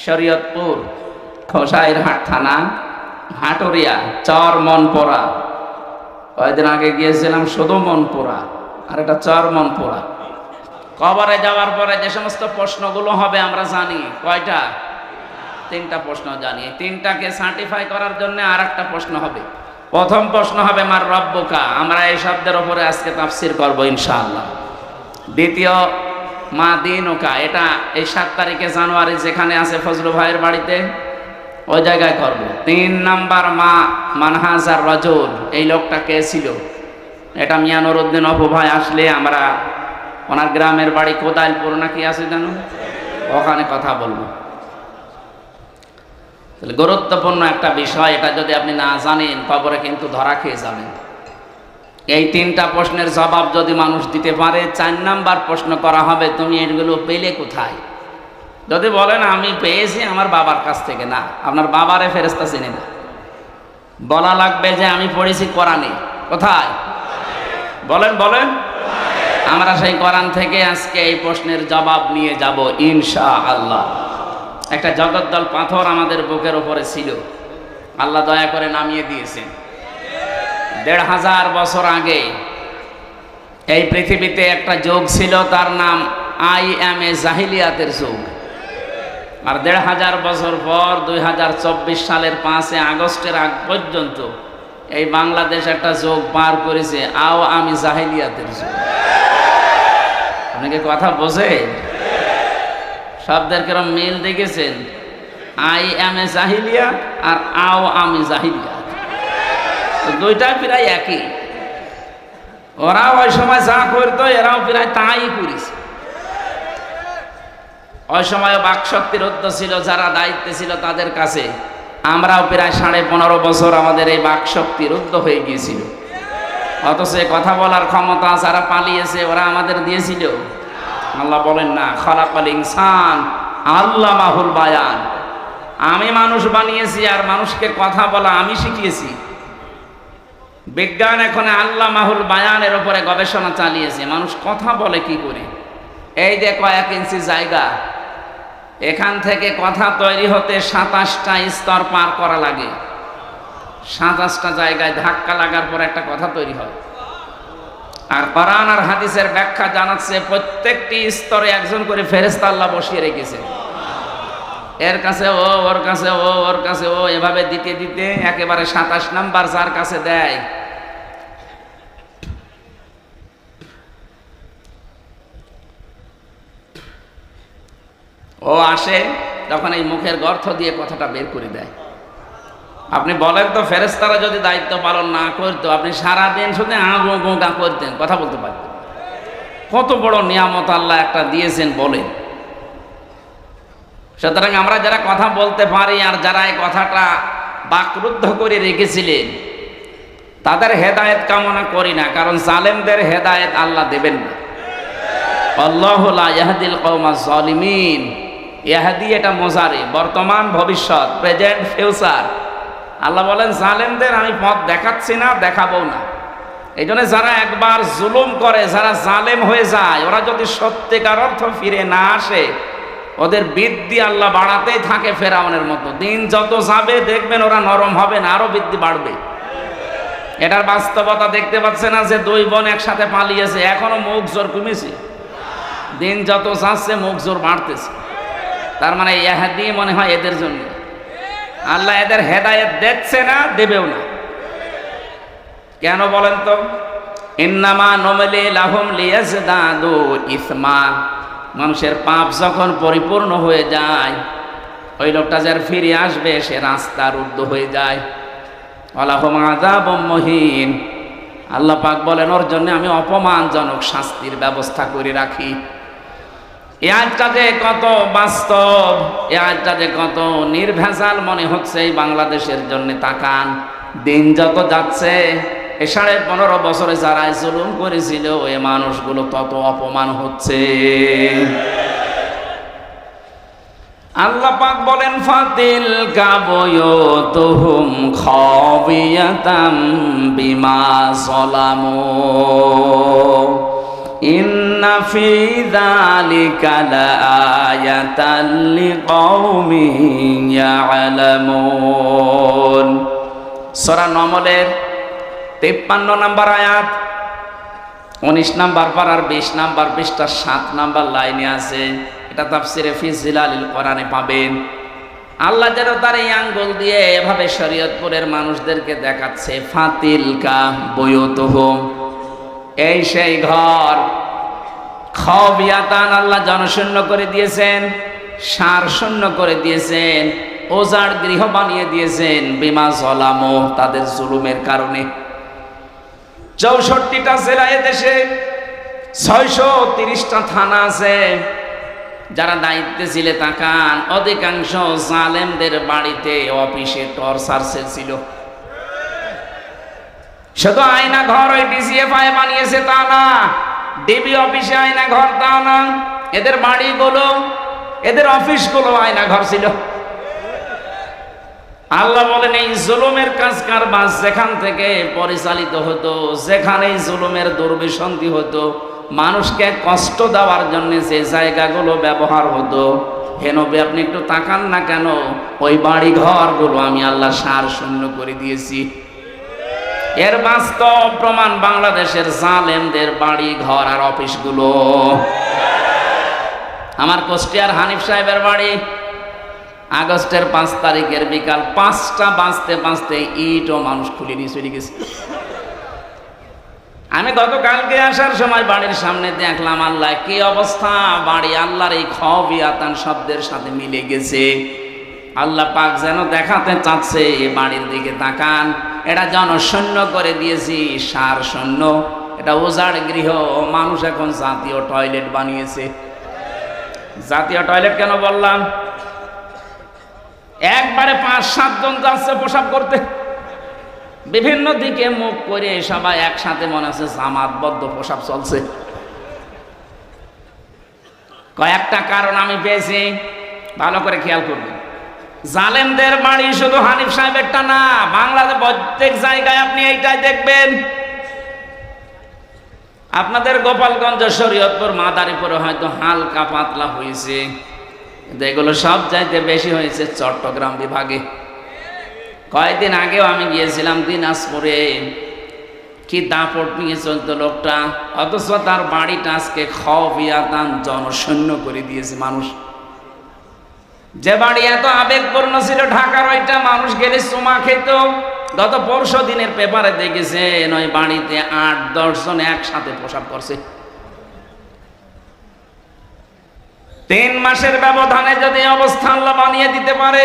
শরীয়তপুর খোসাইরহাট থানা হাটুরিয়া চর মনপুরা। কয়েকদিন আগে গিয়েছিলাম শুধু মনপুরা, আর এটা চর মনপুরা। কবরে যাওয়ার পরে যে সমস্ত প্রশ্নগুলো হবে আমরা জানি। কয়টা? 3টা প্রশ্ন জানি। এই 3টাকে সার্টিফাই করার জন্য আর একটা প্রশ্ন হবে। প্রথম প্রশ্ন হবে মার রব্বুকা, আমরা এই শব্দের ওপরে আজকে তাফসীর করব ইনশাআল্লাহ। দ্বিতীয় মা দিনুকা, এটা এই 7 তারিখে জানুয়ারি যেখানে আছে ফজলু ভাইয়ের বাড়িতে ওই জায়গায় করব। 3 নাম্বার মা মানহাজার রজুল, এই লোকটা কে ছিল? এটা মিয়া নুরউদ্দিন অপু ভাই আসলে আমরা ওনার গ্রামের বাড়ি কোদাইলপুর নাকি আছে জানো, ওখানে কথা বলবো। তাহলে গুরুত্বপূর্ণ একটা বিষয়, এটা যদি আপনি না জানেন কবরে কিন্তু ধরা খেয়ে যাবেন। এই 3টা প্রশ্নের জবাব যদি মানুষ দিতে পারে, 4 নাম্বার প্রশ্ন করা হবে তুমি এগুলো পেলে কোথায়? যদি বলেন আমি পেয়েছি আমার বাবার কাছ থেকে, না, আপনার বাবারে ফেরেশতা চিনে না। বলা লাগবে যে আমি পড়েছি কোরআনে। কোথায়? বলেন বলেন। আমরা সেই কোরআন থেকে আজকে এই প্রশ্নের জবাব নিয়ে যাব ইনশাআল্লাহ। একটা জগদ্দল পাথর আমাদের বুকের উপরে ছিল, আল্লাহ দয়া করে নামিয়ে দিয়েছেন। 1500 বছর আগে এই পৃথিবীতে একটা যুগ ছিল, তার নাম IMA জাহিলিয়াতের যুগ। আর 1500 বছর পর 2024 সালের 5 আগস্টের আগ পর্যন্ত এই বাংলাদেশ একটা যুগ পার করেছে আমি জাহিলিয়াতের যুগ। আপনাকে কথা বোঝে? শব্দের কিরম মিল দেখেছেন? IMA জাহিলিয়া আর আমি জাহিলিয়া, দুইটা প্রায় একই। ওরাও ওই সময় যা করতো এরাও প্রায় তাই করেছে। ওই সময় বাকশক্তির রুদ্ধ ছিল, যারা দায়িত্বে ছিল তাদের কাছে। আমরাও প্রায় 15.5 বছর আমাদের এই বাকশক্তি রুদ্ধ হয়ে গিয়েছিল। অথচ কথা বলার ক্ষমতা যারা পালিয়েছে ওরা আমাদের দিয়েছিল। আল্লাহ বলেন না, খালাকাল ইনসান আল্লামাহুল বায়ান, আমি মানুষ বানিয়েছি আর মানুষকে কথা বলা আমি শিখিয়েছি। বিজ্ঞান এখন আল্লামাহুল বায়ানের উপরে গবেষণা চালিয়েছে, মানুষ কথা বলে কি করে। এই যে 1 ইঞ্চি জায়গা, এখান থেকে কথা তৈরি হতে 27টা স্তর পার করা লাগে। 27টা জায়গায় ধাক্কা লাগার পর একটা কথা তৈরি হয়। আর কোরআন আর হাদিসের ব্যাখ্যা জানাচ্ছে প্রত্যেকটি স্তরে একজন করে ফেরেশতা আল্লাহ বসিয়ে রেখেছে। এর কাছে ও, ওর কাছে ও, ওর কাছে ও, এভাবে দিতে দিতে একেবারে 27 নাম্বার যার কাছে দেয়, ও আসে তখন এই মুখের গর্ত দিয়ে কথাটা বের করে দেয়। আপনি বলেন তো, ফেরেশতারা যদি দায়িত্ব পালন না করতো, আপনি সারাদিন শুধু গোগা করতেন, কথা বলতে পারতেন। কত বড় নিয়ামত আল্লাহ একটা দিয়েছেন বলেন। সুতরাং আমরা যারা কথা বলতে পারি আর যারা এই কথাটা বাকরুদ্ধ করে রেখেছিলেন, তাদের হেদায়েত কামনা করি না, কারণ জালেমদের হেদায়েত আল্লাহ দেবেন না। আল্লাহু লা ইয়াহদিল কওমাজ জালিমিন। ইয়াহদি এটা মোজারি, বর্তমান ভবিষ্যৎ, প্রেজেন্ট ফিউচার। আল্লাহ বলেন জালেমদের আমি পথ দেখাচ্ছি না, দেখাবো না। এই জন্য যারা একবার জুলুম করে, যারা জালেম হয়ে যায়, ওরা যদি সত্যিকার অর্থ ফিরে না আসে, ওদের বৃদ্ধি আল্লাহ বাড়াতেই থাকে ফেরাউনের মতো। দিন যত যাবে দেখবেন ওরা নরম হবে না, আরো বৃদ্ধি বাড়বে। এটার বাস্তবতা দেখতে পাচ্ছে না যে 2 বোন একসাথে পালিয়েছে, এখনো মুখ জোর কমেছে। দিন যত যাচ্ছে মুখ জোর বাড়তেছে। তার মানে ইয়াহদি মনে হয় এদের জন্য। আল্লাহ এদের হেদায়েত দেখছে না, দেবেও না। কেন বলেন তো? ইন্নামা নুমলি লাহুম লিয়াজদাদু ইসমা। মানুষের পাপ যখন পরিপূর্ণ হয়ে যায়, ওই লোকটা যার ফিরে আসবে সে রাস্তা রুদ্ধ হয়ে যায়। ওয়ালাহুম আযাবুম মুহিন। আল্লাহ পাক বলেন ওর জন্য আমি অপমানজনক শাস্তির ব্যবস্থা করে রাখি। এই আয়াতটা যে কত বাস্তব, এই আয়াতটা যে কত নির্ভেজাল মনে হচ্ছে এই বাংলাদেশের জন্য। তাকান, দিন যত যাচ্ছে, এই 15.5 বছরে যারা জুলুম করেছিল এই মানুষগুলো তত অপমান হচ্ছে। আল্লাহ পাক বলেন ফাতিল কাবয়তুহুম খাবিয়াতাম বিমা যালামু। ইন্না ফি যালিকা লাআয়াতাল লিকাওমিন ইয়ালামুন। সূরা নমলের 53 নম্বর আয়াত, 19 নম্বর পারার 20 নম্বর পৃষ্ঠার 7 নম্বর লাইনে আছে। এটা তাফসিরে ফি জিলালিল কোরআনে পাবেন। আল্লাহ যেন তার এই আঙ্গুল দিয়ে এভাবে শরীয়তপুরের মানুষদেরকে দেখাচ্ছে, ফাতিলকা বুয়ুতুহুম, এই সেই ঘর, খাওয়াবিয়াতান, আল্লাহ জনশূন্য করে দিয়েছেন, সার শূন্য করে দিয়েছেন, ওজাড় গৃহ বানিয়ে দিয়েছেন, বিমা জলামো, তাদের জুলুমের কারণে। 64টা জেলা এদেশে, 630টা থানা আছে। যারা দায়িত্বে ছিলে তাকান, অধিকাংশ জালেমদের বাড়িতে অফিসে টর্চার সেল ছিল। শুধু আয়না ঘর ওই ডিসিএফআই বানিয়েছে তা না, ডিবি অফিসে আয়না ঘর তা না, এদের বাড়িগুলো, এদের অফিসগুলো আয়না ঘর ছিল। আল্লাহ বলেন এই জুলুমের কাজ কারবার যেখান থেকে পরিচালিত হতো, যেখানে জুলুমের দুর্বিসন্ধি হতো, মানুষকে কষ্ট দেওয়ার জন্য যে জায়গাগুলো ব্যবহার হতো, হে নবী আপনি একটু তাকান না কেন, ওই বাড়ি ঘরগুলো আমি আল্লাহ সার শূন্য করে দিয়েছি। এর বাস্তব প্রমাণ বাংলাদেশের জালেমদের বাড়ি ঘর আর অফিসগুলো। আমার কুষ্টিয়ার হানিফ সাহেবের বাড়ি আগস্টের 5 তারিখের বিকাল 5টা বাজতে বাজতে ইট ও মানুষ খুলে নিয়ে চলে গেছে। আমি গতকালকে আসার সময় বাড়ির সামনে দেখলাম, আল্লাহ কি অবস্থা, বাড়ি আল্লাহর এই খাওয়াবিয়াতান শব্দের সাথে মিলে গেছে। আল্লাহ পাক যেন দেখাতে চাচ্ছে, বাড়ির দিকে তাকান, এটা জনশূন্য করে দিয়েছি, সার শূন্য, এটা উজাড় গৃহ, মানুষ এখন জাতীয় টয়লেট বানিয়েছে। জাতীয় টয়লেট কেন বললাম, একবারে 5-7 জন যাচ্ছে প্রসাব করতে, বিভিন্ন দিকে মুখ করে সবাই একসাথে, মনে হচ্ছে জামাতবদ্ধ প্রসাব চলছে। কয়েকটা কারণ আমি পেয়েছি, ভালো করে খেয়াল করবেন। জালেমদের বাড়ি শুধু হানিফ সাহেবেরটা না, বাংলাদেশ প্রত্যেক জায়গায় আপনি এইটাই দেখবেন। আপনাদের গোপালগঞ্জ, শরীয়তপুর, মাদারীপুরে হয়তো হালকা পাতলা হয়েছে, কিন্তু এগুলো সব চাইতে বেশি হয়েছে চট্টগ্রাম বিভাগে। কয়েকদিন আগেও আমি গিয়েছিলাম দিনাজপুরে, কি দাপট নিয়ে চলতো লোকটা, অথচ তার বাড়িটা আজকে খাওয়াবিয়াতান জনশূন্য করে দিয়েছে মানুষ। যে বাড়ি এত আবেগপূর্ণ ছিল ঢাকার, ওইটা মানুষ গেলে চুমা খেত। গত পরশু দিনের পেপারে দেখেছেন ওই বাড়িতে 8-10 জন একসাথে প্রসাব করছে। 3 মাসের ব্যবধানে যদি অবস্থা আল্লাহ বানিয়ে দিতে পারে,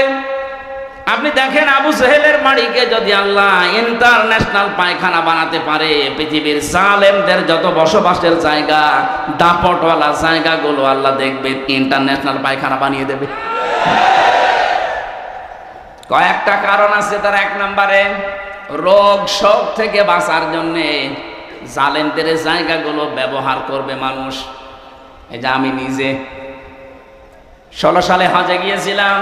আপনি দেখেন আবু জেহেলের বাড়িকে যদি আল্লাহ ইন্টারন্যাশনাল পায়খানা বানাতে পারে, পৃথিবীর জালেমদের যত বসবাসের জায়গা, দাপটওয়ালা জায়গাগুলো আল্লাহ দেখবে ইন্টারন্যাশনাল পায়খানা বানিয়ে দেবে। কয়েকটা কারণ আছে তার। 1 নম্বরে, রোগ শোক থেকে বাঁচার জন্যে জালেমদের জায়গাগুলো ব্যবহার করবে মানুষ। এই যে আমি নিজে 16 সালে হজে গিয়েছিলাম,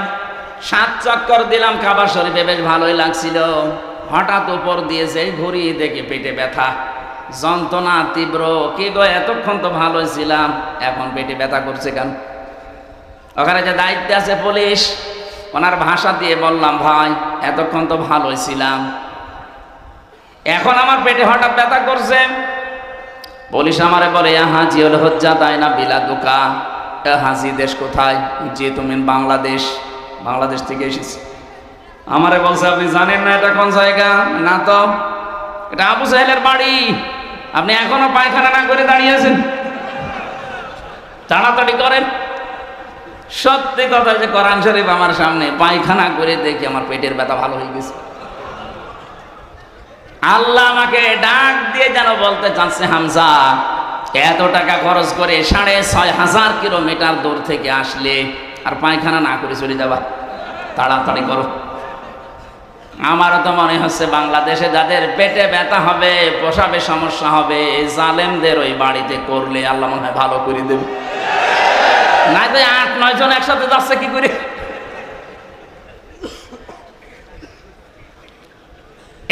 7 চক্কর দিলাম কাবা শরীফে, বেশ ভালোই লাগছিল। হঠাৎ উপর দিয়েছে ঘুরি, দেখি পেটে ব্যথা, যন্ত্রণা তীব্র। কি গো, এতক্ষণ তো ভালোই ছিলাম, এখন পেটে ব্যথা করছে কেন? ওখানে যে দায়িত্বে আছে পুলিশ, ওনার ভাষা দিয়ে বললাম, ভাই এতক্ষণ তো ভালোই ছিলাম, এখন আমার পেটে হঠাৎ ব্যথা করছে। পুলিশ আমারে বলে, হাজি হল হজ্জা তাই না বিলাদুকা, হাজি দেশ কোথায়? যে তুমি বাংলাদেশ, বাংলাদেশ থেকে এসেছি। আমারে বলছে, আপনি জানেন না এটা কোন জায়গা? না তো, এটা আবু সাহেলের বাড়ি, আপনি এখনো পায়খানা না করে দাঁড়িয়ে আছেন, তাড়াতাড়ি করেন। সত্যি কথা, যে কোরআন শরীফ আমার সামনে, পায়খানা করে দেখি আমার পেটের ব্যথা ভালো হয়ে গেছে। আল্লাহ আমাকে ডাক দিয়ে যেন বলতে চাচ্ছে, হামজা এত টাকা খরচ করে 6,500 কিলোমিটার দূর থেকে আসলে আর পায়খানা না করে চলে যাবা, তাড়াতাড়ি করো। আমারও তো মনে হচ্ছে বাংলাদেশে যাদের পেটে ব্যথা হবে, প্রসাবে সমস্যা হবে, জালেমদের ওই বাড়িতে করলে আল্লাহ মনে হয় ভালো করে দেবে। নাই তো 8-9 জন একসাথে যাচ্ছে কি করে?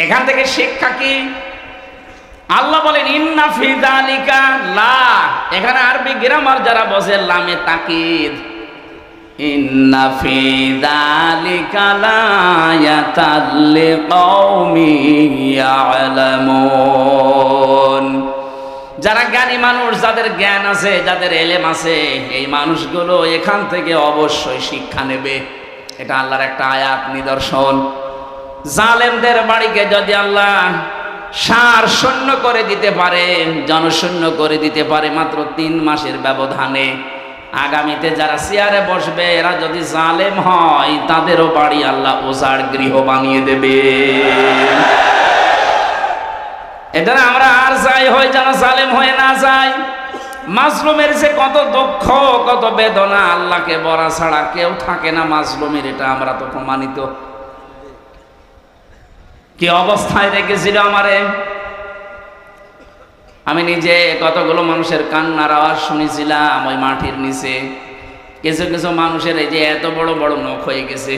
এখান থেকে শিক্ষা কি? আল্লাহ বলেন ইন্না ফি যালিকা লা, এখানে আরবি গ্রামার যারা বসে লামে তাকিদ, ইন্না ফি যালিকা লায়াতাল লিকাউমি ইয়ালামুন। যারা জ্ঞানী মানুষ, যাদের জ্ঞান আছে, যাদের এলেম আছে, এই মানুষগুলো এখান থেকে অবশ্যই শিক্ষা নেবে। এটা আল্লাহর একটা আয়াত, নিদর্শন। জালেমদের বাড়িকে যদি আল্লাহ সার শূন্য করে দিতে পারে, জনশূন্য করে দিতে পারে মাত্র 3 মাসের ব্যবধানে, আগামীতে যারা চেয়ারে বসবে এরা যদি জালেম হয়, তাদেরও বাড়ি আল্লাহ উজাড় গৃহ বানিয়ে দেবে। এটা আমরা আর চাই হয় যেন জালেম হয়ে না যায়। মাজলুমের যে কত দুঃখ, কত বেদনা, আল্লাহকে বলা ছাড়া কেউ থাকে না মাজলুমের, এটা আমরা তো প্রমাণিত। কি অবস্থায় রেখেছিল আমারে, আমি নিজে কতগুলো মানুষের কান্নার আওয়াজ শুনেছিলাম ওই মাটির নিচে। কিছু কিছু মানুষের এই যে এত বড় বড় নখ হয়ে গেছে,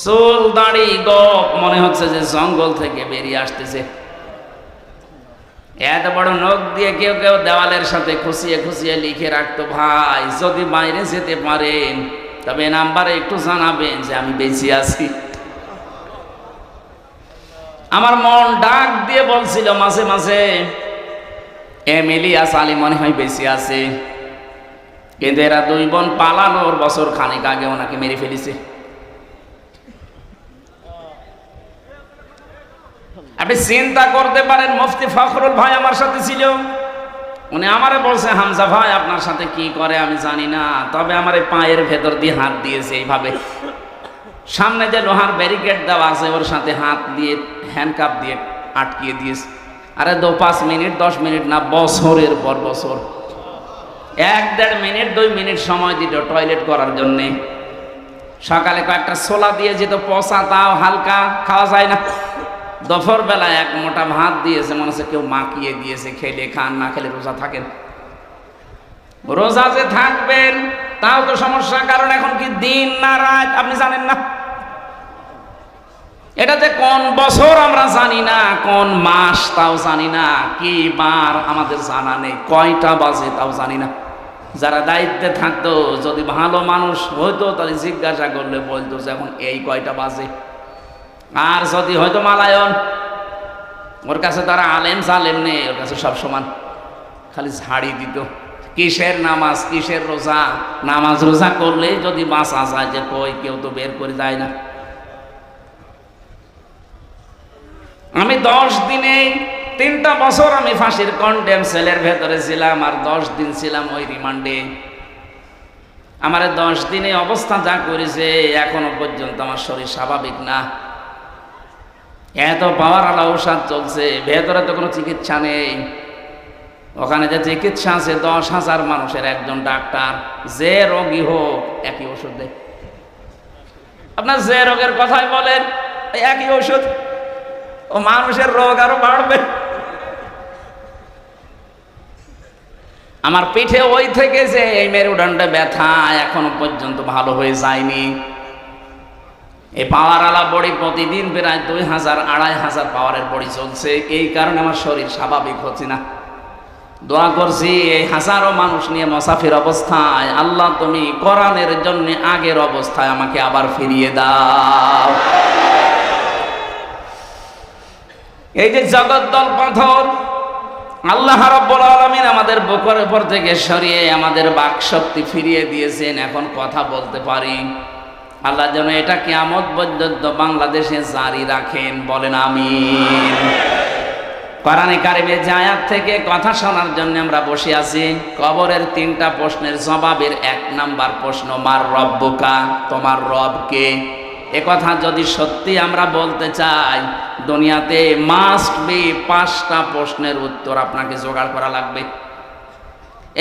চুল দাড়ি গোপ, মনে হচ্ছে যে জঙ্গল থেকে বেরিয়ে আসতেছে। এত বড় নখ দিয়ে কেউ কেউ দেওয়ালের সাথে খুশিয়ে খুশিয়ে লিখে রাখতো, ভাই যদি বাইরে যেতে পারেন তবে নাম্বারে একটু জানাবেন যে আমি বেঁচে আছি। আমার মন ডাক দিয়ে বলছিল মাঝে মাঝে, এমিলিয়াস আলী মনে হয় বেঁচে আছে, কিন্তু এরা 2 বোন পালানোর বছর খানিক আগে ওনাকে মেরে ফেলেছে। আপনি চিন্তা করতে পারেন, মুফতি ফখরুল ভাই আমার সাথে ছিল, উনি আমারে বলছে, হামজা ভাই আপনার সাথে কি করে আমি জানি না, তবে আমার এই পায়ের ভেতর দিয়ে হাত দিয়েছে এইভাবে, সামনে যে লোহার ব্যারিকেড দেওয়া আছে ওর সাথে হাত দিয়ে হ্যান্ডকাপ দিয়ে আটকিয়ে দিয়েছে। আরে 5 মিনিট 10 মিনিট না, বছরের পর বছর, 1-1.5 মিনিট 2 মিনিট সময় দিত টয়লেট করার জন্যে। সকালে কয়েকটা ছোলা দিয়ে যেত পচা, তাও হালকা খাওয়া যায় না। দুপুর বেলা 1 মোটা ভাত দিয়েছে, মনে হচ্ছে কেউ মাখিয়ে দিয়েছে, খেলে খান, না খেলে রোজা থাকেন। রোজা যে থাকবেন তাও তো সমস্যা, কারণ এখন কি দিন না রাত আপনি জানেন না। এটা যে কোন বছর আমরা জানি না, কোন মাস তাও জানি না, কি বার আমাদের জানা নেই, কয়টা বাজে তাও জানি না। যারা দায়িত্বে থাকতো, যদি ভালো মানুষ হইতো তাহলে জিজ্ঞাসা করলে বলতো যে এখন এই কয়টা বাজে। আর যদি হয়তো মালায়ন, ওর কাছে তারা আলেম সালেম নেই, ওর কাছে সব সমান, খালি ঝাড়ি দিত। কিসের নামাজ, কিসের রোজা, নামাজ রোজা করলে যদি বাঁচা যায়, যে কই কেউ তো বের করে যায় না। আমি 10 দিনে 3টা বছর আমি ফাঁসির কন্ডেম সেলের ভেতরে ছিলাম, আর 10 দিন ছিলাম ওই রিমান্ডে। আমার 10 দিনে অবস্থা যা করেছে, এখনো পর্যন্ত আমার শরীর স্বাভাবিক না। এত পাওয়ার আলা ঔষধ চলছে, ভেতরে তো কোনো চিকিৎসা নেই। ওখানে যে চিকিৎসা আছে, 10,000 মানুষের একজন ডাক্তার, যে রোগী হোক একই ওষুধ দেয়। আপনার যে রোগের কথাই বলেন একই ওষুধ, ও মানুষের রোগ আরো বাড়বে। আমার পিঠে ওই থেকে যে এই মেরুদণ্ডে ব্যথা এখনো পর্যন্ত ভালো হয়ে যায়নি। এই পাওয়ার আলা বড়ি প্রতিদিন প্রায় 2,000-2,500 পাওয়ারের বড়ি চলছে, এই কারণে আমার শরীর স্বাভাবিক হচ্ছে না। দোয়া করছি এই হাজারো মানুষ নিয়ে মুসাফির অবস্থায়, আল্লাহ তুমি কোরআনের জন্য আগের অবস্থায় আমাকে আবার ফিরিয়ে দাও। এই যে জগদ্দল পাথর আল্লাহ রাব্বুল আলামিন আমাদের বুকের উপর থেকে সরিয়ে আমাদের বাক শক্তি ফিরিয়ে দিয়েছেন, এখন কথা বলতে পারি। আল্লাহ যেন এটা কিয়ামত পর্যন্ত বাংলাদেশে জারি রাখেন, বলেন আমিন। কোরআনে কারিমের যে আয়াত থেকে কথা শোনার জন্য আমরা বসে আছি, কবরের 3টা প্রশ্নের জবাবের 1 নাম্বার প্রশ্ন, মার রব্বুকা, তোমার রব কে? এ কথা যদি সত্যি আমরা বলতে চাই, দুনিয়াতে মাস্ট বি 5টা প্রশ্নের উত্তর আপনাকে জোগাড় করা লাগবে।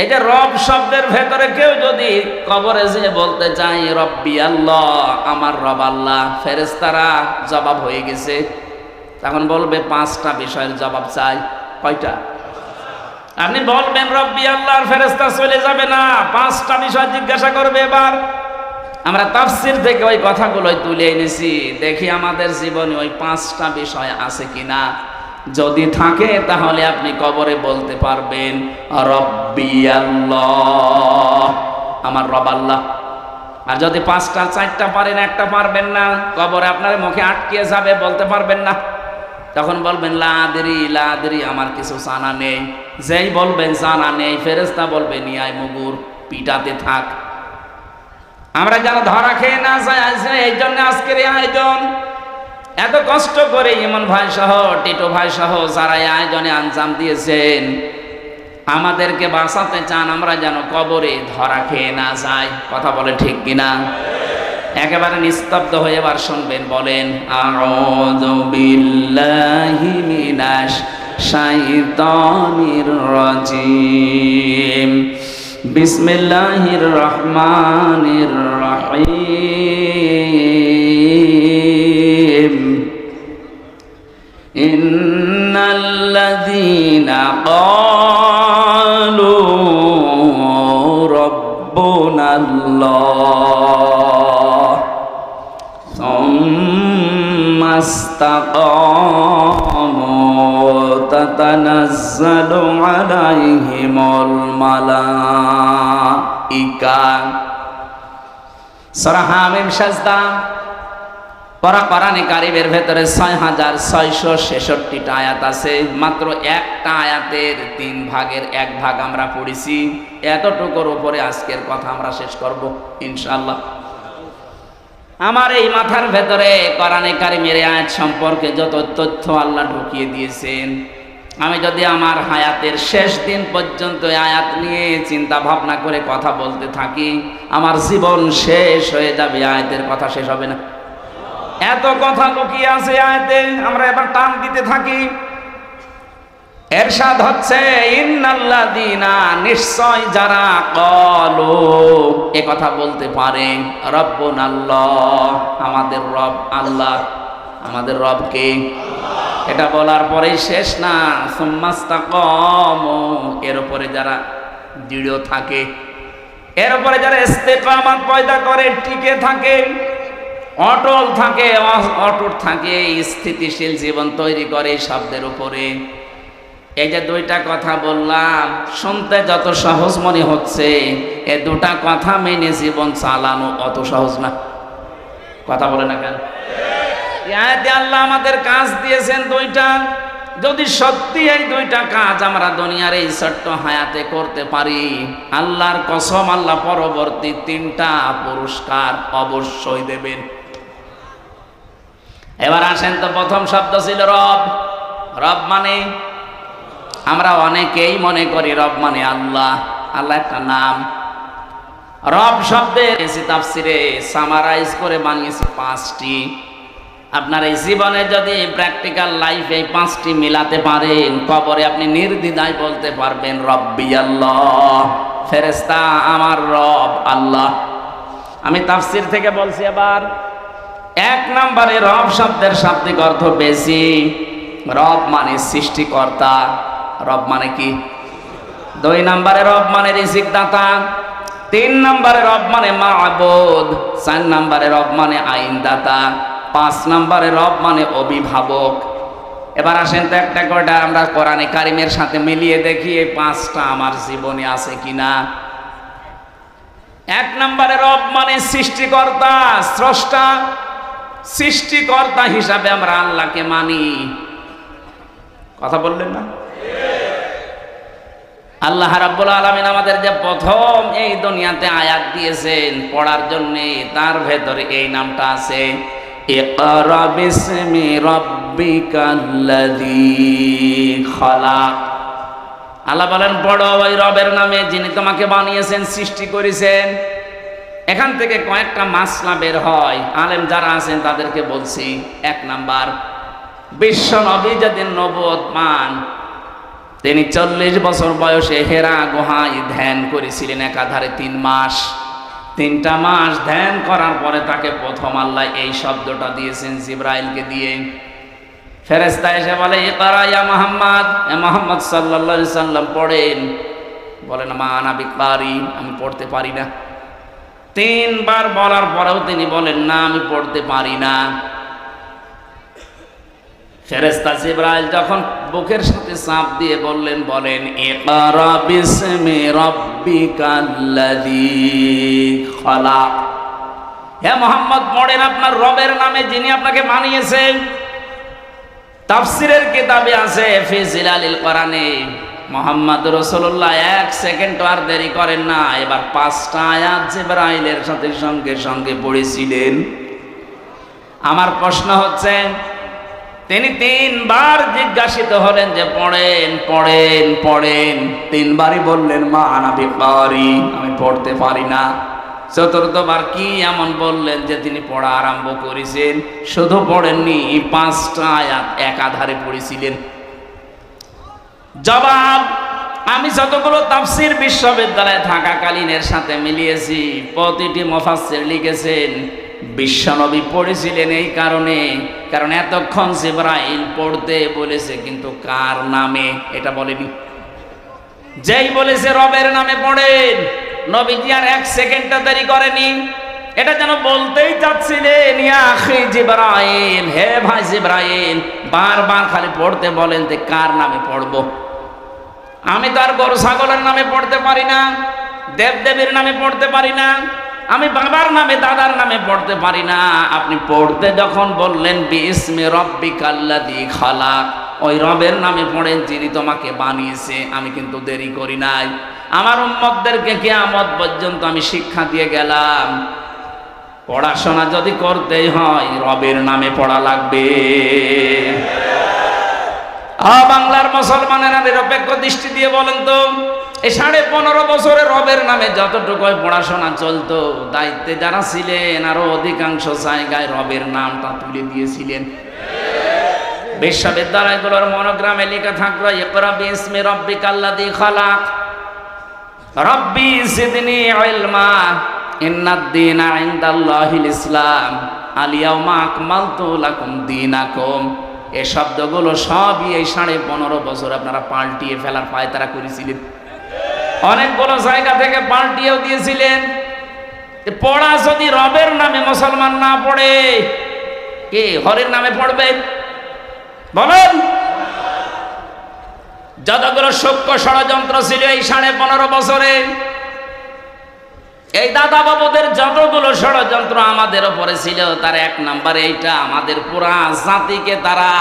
এই যে রব শব্দের ভেতরে কেউ যদি কবরে যে বলতে চাই রব্বি আল্লাহ, আমার রব আল্লাহ, ফেরেশতারা জবাব হয়ে গেছে, তখন বলবে 5টা বিষয়ের জবাব চাই। কয়টা? আপনি বলবেন রব্বি আল্লাহ, আর ফেরেশতা চলে যাবে না, 5টা বিষয় জিজ্ঞাসা করবে। এবার আমরা তাফসীর থেকে ওই কথাগুলোই তুলে এনেছি, দেখি আমাদের জীবনে ওই 5টা বিষয় আছে কিনা। যদি থাকে তাহলে আপনি কবরে বলতে পারবেন রব্বি আল্লাহ, আমার রব আল্লাহ। আর যদি 5টা 4টা পারেন, একটা পারবেন না, কবরে আপনার মুখে আটকে যাবে, বলতে পারবেন না। তখন বলবেন লা আদরি, আমার কিছু জানা নেই। যেই বলবেন জানা নেই, ফেরেশতা বলবে নিয়ে আয় মুগুর, পিটাতে থাক। আমরা যেন ধরা খেয়ে না যাই, এই জন্য আজকের এই আয়োজন। এত কষ্ট করে ইমন ভাই সহ, টিটু ভাই সহ যারা এই আয়োজনে আঞ্জাম দিয়েছেন, আমাদেরকে বাঁচাতে চান আমরা যেন কবরে ধরা খেয়ে না যাই। কথা বলে ঠিক কিনা? একেবারে নিস্তব্ধ হয়ে এবার শুনবেন, বলেন আউযু বিল্লাহি মিনাশ শাইতানির রাজিম, বিসমিল্লাহির রহমানির রহিম। ইন্নাল্লাযীনা ক্বালু রাব্বুনাল্লাহ সুম্মা ইসতাকামু তাতানাজ্জালু আলাইহিমুল মালাইকা। সূরা হামিম সাজদা। কোরআনে কারিমের ভেতরে 6666টা আয়াত আছে। মাত্র একটা আয়াতের 3 ভাগের 1 ভাগ আমরা পড়েছি। এতটুকুর উপরে আজকের কথা আমরা শেষ করব ইনশাআল্লাহ। আমার এই মাথার ভেতরে কোরআনে কারিমের আয়াত সম্পর্কে যত তথ্য আল্লাহ ঢুকিয়ে দিয়েছেন, আমি যদি আমার হায়াতের শেষ দিন পর্যন্ত আয়াত নিয়ে চিন্তা ভাবনা করে কথা বলতে থাকি, আমার জীবন শেষ হয়ে যাবে, আয়াতের কথা শেষ হবে না। এত কথা লুকিয়ে আছে আয়াতে, আমরা এবার টান দিতে থাকি। এরশাদ হচ্ছে ইন্নাল্লাযীনা, নিশ্চয় যারা ক্বালু, এ কথা বলতে পারে রব্বুনাল্লাহ, আমাদের রব আল্লাহ। আমাদের রব কে? এটা বলার পরেই শেষ না, সুম্মাস্তাকামু, এর উপরে যারা দৃঢ় থাকে, এর উপরে যারা ইস্তেকামাত পয়দা করে, টিকে থাকে, অটল থাকে, অটুট থাকে, স্থিতিশীল জীবন তৈরি করে শব্দের উপরে। এই যে 2টা কথা বললাম, শুনতে যত সহজ মনে হচ্ছে, এই 2টা কথা মেনে জীবন চালানো অত সহজ না। কথা বলে না কেন? আয়াতে আল্লাহ আমাদের কাজ দিয়েছেন 2টা। যদি সত্যি এই 2টা কাজ আমরা দুনিয়ার এই ছোট্ট হায়াতে করতে পারি, আল্লাহর কসম, আল্লাহ পরবর্তী 3টা পুরস্কার অবশ্যই দেবেন। এবার আসেন তো, প্রথম শব্দ ছিল রব। রব মানে, আমরা অনেকেই মনে করি রব মানে আল্লাহ। আল্লাহ একটা নাম। রব শব্দের তাফসিরে সামারাইজ করে বানিয়েছি 5টি। আপনার এই জীবনে যদি প্র্যাকটিক্যাল লাইফে এই 5টি মিলাতে পারেন, কবরে আপনি নির্দ্বিধায় বলতে পারবেন রব্বি আল্লাহ, ফেরেশতা আমার রব আল্লাহ। আমি তাফসির থেকে বলছি। এবার 1 নম্বরে রব শব্দের শাব্দিক অর্থ বেশি। রব মানে সৃষ্টিকর্তা। রব মানে কি? 2 নম্বরে রব মানে রিজিকদাতা। 3 নম্বরে রব মানে মা'বুদ। 4 নম্বরে রব মানে আইনদাতা। 5 নম্বরে রব মানে অভিভাবক। এবার আসেন তো একটা করে আমরা কোরআনে কারিমের সাথে মিলিয়ে দেখি এই 5টা আমার জীবনে আছে কিনা। 1 নম্বরে রব মানে সৃষ্টিকর্তা, স্রষ্টা। সৃষ্টিকর্তা হিসাবে আমরা আল্লাহকে মানি। কথা বললেন না? আল্লাহ রাব্বুল আলামিন আমাদের যে প্রথম এই দুনিয়াতে আয়াত দিয়েছেন পড়ার জন্য, তার ভেতরে এই নামটা আছে, ইকরা বিসমি রাব্বিকাল্লাযী খালাক। আল্লাহ বলেন পড়ো ওই রবের নামে যিনি তোমাকে বানিয়েছেন, সৃষ্টি করেছেন। এখান থেকে কয়েকটা মাসলা বের হয়, আলেম যারা আছেন তাদেরকে বলছি। 1 নাম্বার, বিশ্ব নবী যেদিন নবুয়ত পান, তিনি 40 বছর বয়সে হেরা গুহায় ধ্যান করেছিলেন একাধারে 3 মাস। 3টা মাস ধ্যান করার পরে তাকে প্রথম আল্লাহ এই শব্দটা দিয়েছেন জিবরাইলকে দিয়ে। ফেরেশতা এসে বলে ইকরা ইয়া মুহাম্মদ, এ মুহাম্মদ সাল্লাল্লাহু আলাইহি সাল্লাম পড়েন। বলেন মা আনা বিকারি, আমি পড়তে পারি না। 3 বার বলার পরেও তিনি বলেন না, আমি পড়তে পারি না। ফেরেশতা জিবরাইল যখন বুকের সাথে চাপ দিয়ে বলেন ইকরা বিসমি রাব্বিকাল্লাযী খলাক, হে মুহাম্মদ পড়েন আপনার রবের নামে যিনি আপনাকে বানিয়েছেন। তাফসীরের কিতাবে আছে ফি জিলালিল কোরআনে, মুহাম্মদ রাসূলুল্লাহ এক সেকেন্ড আর দেরি করেন না, এবার 5টা আয়াত জিবরাইলের সাথে সঙ্গে সঙ্গে পড়েছিলেন। আমার প্রশ্ন হচ্ছে, তিনি 3বার জিজ্ঞাসিত হলেন যে পড়েন পড়েন পড়েন, 3বারই বললেন মা আনা বিকারি, আমি পড়তে পারি না। 4র্থবার কি এমন বললেন যে তিনি পড়া আরম্ভ করেছেন? শুধু পড়েননি, 5টা আয়াত একাধারে পড়েছিলেন। জবাব, আমি যতগুলো তাফসীর বিশ্ববিদ্যালয়ে থাকাকালীনের সাথে মিলিয়েছি, প্রতিটি মুফাসসির লিখেছেন বিশ্বনবী পড়েছিলেন এই কারণে, কারণ এতক্ষণ জিবরাইল পড়তে বলেছে কিন্তু কার নামে এটা বলেনি। যেই বলেছে রবের নামে পড়েন, নবীজি আর 1 সেকেন্ডটা দেরি করেনি। এটা যেন বলতেই চাচ্ছিলেন ইয়া আখি জিবরাইল, হে ভাই জিবরাইল, বারবার খালি পড়তে বলেন যে কার নামে পড়বো। আমি তো আর গরু ছাগলের নামে পড়তে পারি না, দেবদেবীর নামে পড়তে পারি না, আমি বাবার নামে দাদার নামে পড়তে পারি না। আপনি পড়তে যখন বললেন বিসমি রাব্বিকাল্লাযী খালাক, ওই রবের নামে পড়েন যিনি তোমাকে বানিয়েছে। আমি কিন্তু দেরি করি নাই, আমার উম্মতদেরকে কিয়ামত পর্যন্ত আমি শিক্ষা দিয়ে গেলাম, পড়াশোনা যদি করতেই হয় রবের নামে পড়া লাগবে। বাংলার মুসলমানেরা নিরপেক্ষ দৃষ্টি দিয়ে বলেন তো, এই 15.5 বছরে রবের নামে যতটুকু পড়াশোনা চলতো, দায়িত্বে যারা ছিলেন আরো অধিকাংশ জায়গায় রবের নামটা তুলে দিয়েছিলেন। বিশ্ববিদ্যালয়গুলোর মনোগ্রামে লেখা থাকলো ইকরা বিসমি রাব্বিকাল্লাযী খালাক, রব্বি জিদনি ইলমা, ইন্নাদ দীনা ইনদাল্লাহিল ইসলাম, আল ইয়াউমা আকমালতু লাকুম দীনাকুম। এই শব্দগুলো সবই এই 15.5 বছর আপনারা পাল্টিয়ে ফেলার পায়তারা করেছিলেন। অনেকগুলো জায়গা থেকে পাল্টিয়েও দিয়েছিলেন। পড়া যদি রবের নামে মুসলমান না পড়ে, কে হরের নামে পড়বে বলেন? যতগুলো সূক্ষ্ম ষড়যন্ত্র ছিল এই 15.5 বছরে, এই দাদা বাবুদের যতগুলো ষড়যন্ত্র আমাদের উপরে ছিল, তার 1 নাম্বার এইটা, আমাদের পুরা জাতিকে তারা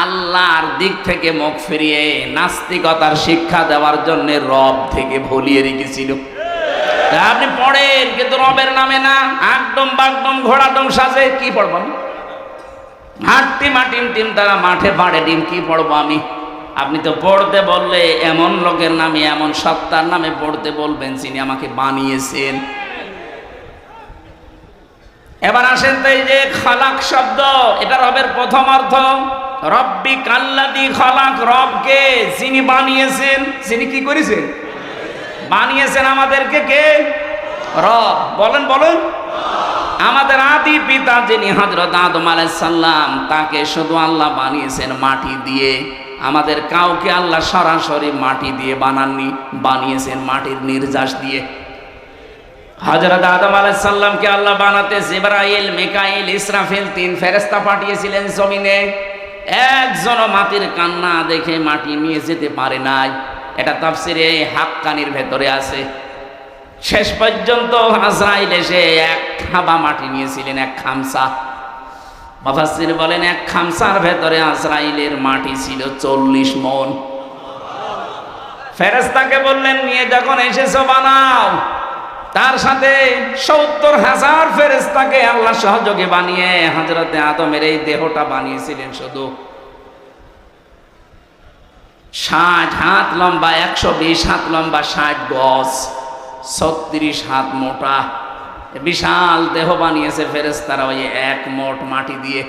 আল্লাহর দিক থেকে মুখ ফিরিয়ে নাস্তিকতার শিক্ষা দেওয়ার জন্য রব থেকে ভুলিয়ে রেখেছিল। আপনি পড়েন কিন্তু রবের নামে না, একদম বাগদম ঘোড়াডম সাজে কি পড়বো আমি? হাট্টি মাটিম টিম তারা মাঠে পাড়ে ডিম, কি পড়বো আমি? আপনি তো পড়তে বললে এমন লোকের নামে, এমন সত্তার নামে পড়তে বলবেন যিনি আমাকে বানিয়েছেন। এবার আসেন তো, এই যে খালাক শব্দ, এটা রবের প্রথম অর্থ। রাব্বিকাল্লাযী খালাক, রবকে যিনি বানিয়েছেন। যিনি কি করেছেন? বানিয়েছেন আমাদেরকে কে? রব। বলেন বলেন। আমাদের আদি পিতা যিনি হযরত আদম আলাইহিস সালাম, তাকে শুধু আল্লাহ বানিয়েছেন মাটি দিয়ে। আমাদের কাউকে আল্লাহ সরাসরি মাটি দিয়ে বানাননি, বানিয়েছেন মাটির নির্যাস দিয়ে। হযরত আদম আলাইহিস সালামকে আল্লাহ বানাতে জিবরাইল, মিকাইল, ইসরাফিল 3 ফেরেশতা পাঠিয়েছিলেন জমিনে। একজনও মাটির কান্না দেখে মাটি নিয়ে যেতে পারে নাই। এটা তাফসিরে হাক্কানির ভেতরে আছে। শেষ পর্যন্ত আজরাইল এসে 1 খাবা মাটি নিয়েছিলেন, 1 খামসা। মুফাসসির বলেন 1 খামসার ভেতরে আজরাইলের মাটি ছিল 40 মণ। ফেরেশতাকে বললেন নিয়ে যখন এসেছো বানাও। তার সাথে 70,000 ফেরেশতাকে আল্লাহ সহযোগে বানিয়ে হযরতে আদমের এই দেহটা বানিয়েছিলেন শুধু 60 হাত লম্বা, 120 হাত লম্বা, 60 গজ, 36 হাত মোটা, বিশাল দেহ বানিয়েছে ফেরেশতারা ওই 1 মোট মাটি দিয়ে।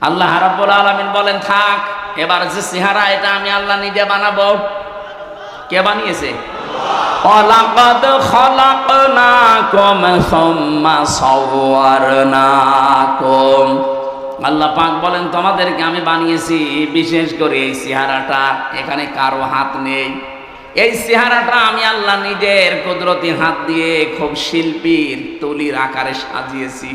আল্লাহ রাব্বুল আলামিন বলেন থাক, এবার যে চেহারা এটা আমি আল্লাহ নিজে বানাবো। কে বানিয়েছে? ওয়ালাকাদ খালাকনাকুম সুম্মা সাওয়ারনাকুম। আল্লাহ পাক বলেন তোমাদেরকে আমি বানিয়েছি, বিশেষ করে এই চেহারাটা, এখানে কারো হাত নেই। এই চেহারাটা আমি আল্লাহ নিজের কুদরতি হাত দিয়ে খুব শিল্পীর তুলির আকারে সাজিয়েছি।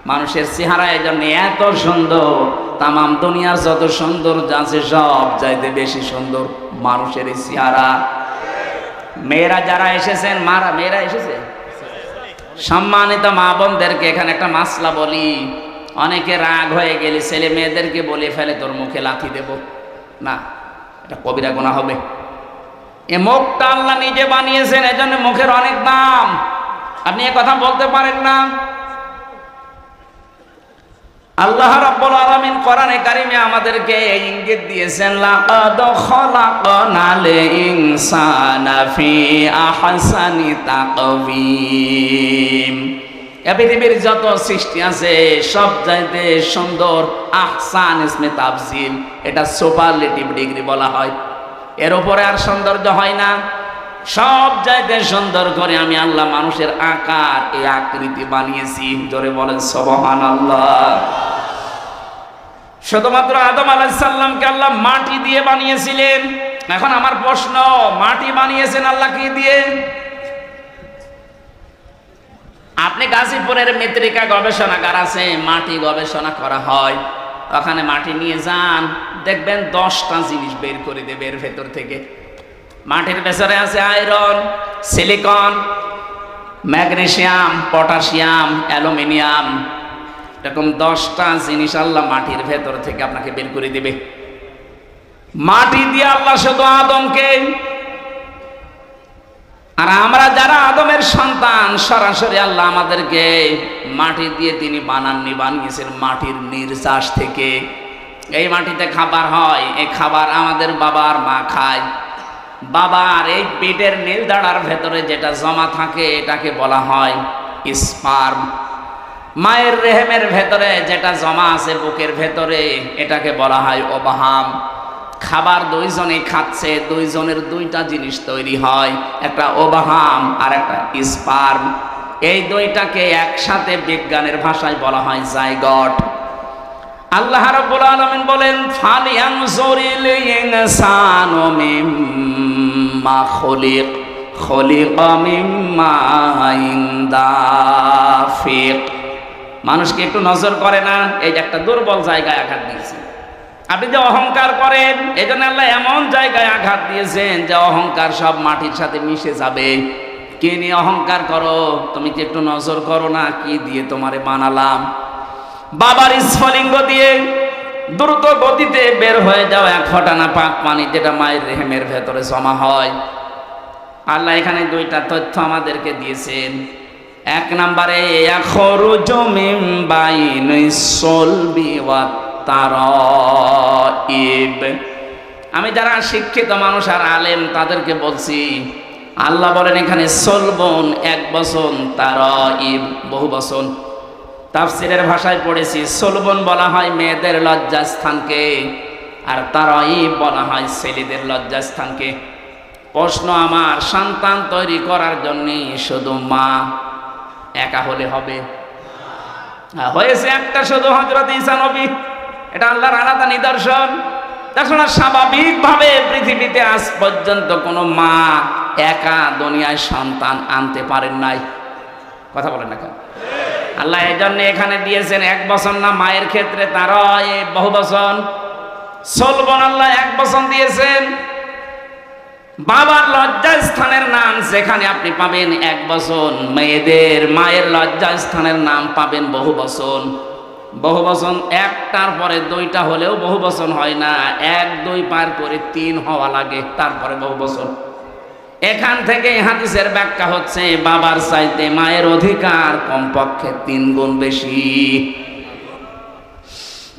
মানুষের চেহারা এই জন্য এত সুন্দর, তামাম দুনিয়ার যত সৌন্দর্য আছে সব চাইতে বেশি সুন্দর মানুষের এই চেহারা। মেয়েরা যারা এসেছেন, মেয়েরা এসেছে, সম্মানিত মা বোনদেরকে এখানে একটা মাসলা বলি। অনেকে রাগ হয়ে গেলে ছেলে মেয়েদেরকে বলে ফেলে তোর মুখে লাথি দেব, না, এটা কবিরা গুনাহ হবে। এ মুখটা আল্লাহ নিজে বানিয়েছেন, এজন্য মুখের অনেক দাম। আপনি এ কথা বলতে পারেন না। আল্লাহ রাব্বুল আলামিন কোরআনে কারিমে আমাদেরকে এই ইঙ্গিত দিয়েছেন, লাকাদ খালাকনাল ইনসানা ফি আহসানি তাকওয়িম। এই পৃথিবীর যত সৃষ্টি আছে সব চাইতে সুন্দর, আহসান ইসমে তাফজিল, এটা সুপারলেটিভ ডিগ্রি বলা হয়। এর উপরে আর সৌন্দর্য হয় না। সব চাইতে সুন্দর করে আমি আল্লাহ মানুষের আকার, এই আকৃতি বানিয়েছি। জোরে বলেন সুবহানাল্লাহ। শুধুমাত্র আদম আলাইহিস সালামকে আল্লাহ মাটি দিয়ে বানিয়েছিলেন। এখন আমার প্রশ্ন, মাটি বানিয়েছেন আল্লাহ কি দিয়ে? আপনি গাজীপুরের মৃত্তিকা গবেষণাগার আছে, মাটি গবেষণা করা হয়, ওখানে মাটি নিয়ে যান, দেখবেন 10টা জিনিস বের করে দেবে এর ভেতর থেকে। মাটির ভেতরে আছে iron, silicon, magnesium, potassium, aluminium, এরকম 10টা জিনিস আল্লাহ মাটির ভেতর থেকে আপনাকে বের করে দেবে। মাটি দিয়ে আল্লাহ শুধু আদমকে, আর আমরা যারা আদমের সন্তান, সরাসরি আল্লাহ আমাদেরকে মাটি দিয়ে তিনি বানাননি, বানিয়েছেন মাটির নির্যাস থেকে। এই মাটিতে খাবার হয়, এই খাবার আমাদের বাবার মা খায়। বাবার এই পেটের নীলদাঁড়ার ভেতরে যেটা জমা থাকে এটাকে বলা হয় স্পার্ম। মায়ের রেহেমের ভেতরে যেটা জমা আছে বুকের ভেতরে এটাকে বলা হয় ওভাম। খাবার দুইজনে খাচ্ছে, দুইজনের দুইটা জিনিস তৈরি হয়, একটা ওভাম আর একটা স্পার্ম। এই দুইটাকে একসাথে বিজ্ঞানের ভাষায় বলা হয় জাইগট। আল্লাহ রাব্বুল আলামিন বলেন, ফালিয়ানজুরিল ইনসানু মিম্মা খুলিকা মিম্মা দাফিক। মানুষকে একটু নজর করে না, এই যে একটা দুর্বল জায়গায় আঘাত দিয়েছে। আপনি যে অহংকার করেন, এই জন্য আল্লাহ এমন জায়গায় আঘাত দিয়েছেন যে অহংকার সব মাটির সাথে মিশে যাবে। কে নিয়ে অহংকার করো? তুমি কি একটু নজর করো না কি দিয়ে তোমারে বানালাম? বাবার স্ফলিঙ্গ দিয়ে দ্রুত গতিতে বের হয়ে যাওয়া এক ফোঁটা পাক পানি, যেটা মায়ের রেহেমের ভেতরে জমা হয়। আল্লাহ এখানে দুইটা তথ্য আমাদেরকে দিয়েছেন। এক নম্বরে, ইয়াখরুজু মিন বাইনিস সুলবি ওয়াত তারাইব। আমি যারা শিক্ষিত মানুষ আর আলেম তাদেরকে বলছি, আল্লাহ বলেন এখানে সলবন 1 বছর, তারাইব বহু বছর। তাফসিরের ভাষায় পড়েছি, সলবন বলা হয় মেয়েদের লজ্জাস্থানকে, আর তারাইব বলা হয় ছেলেদের লজ্জাস্থানকে। প্রশ্ন আমার, সন্তান তৈরি করার জন্য শুধু মা একা হলে হবে? হয়েছে একটা, শুধু হযরত ঈসা নবী। এটা আল্লাহর আলাদা নিদর্শন। তাছাড়া স্বাভাবিকভাবে পৃথিবীতে আজ পর্যন্ত কোনো মা একা দুনিয়ায় সন্তান আনতে পারেন নাই। কথা বলেন না কেন? আল্লাহ এই জন্য এখানে দিয়েছেন 1 বছর না, মায়ের ক্ষেত্রে তারা বহু বছর। সলবন আল্লাহ 1 বছর দিয়েছেন। বাবার লজ্জাস্থানের নাম যেখানে আপনি পাবেন 1 বছর, মেয়েদের মায়ের লজ্জাস্থানের নাম পাবেন বহু বছর। বহু বছর একটার পরে 2টা হলেও বহু বছর হয় না, 1 2 পার করে 3 হওয়া লাগে, তারপরে বহু বছর। এখান থেকে হাদিসের ব্যাখ্যা হচ্ছে, বাবার চাইতে মায়ের অধিকার কমপক্ষে 3 গুণ বেশি।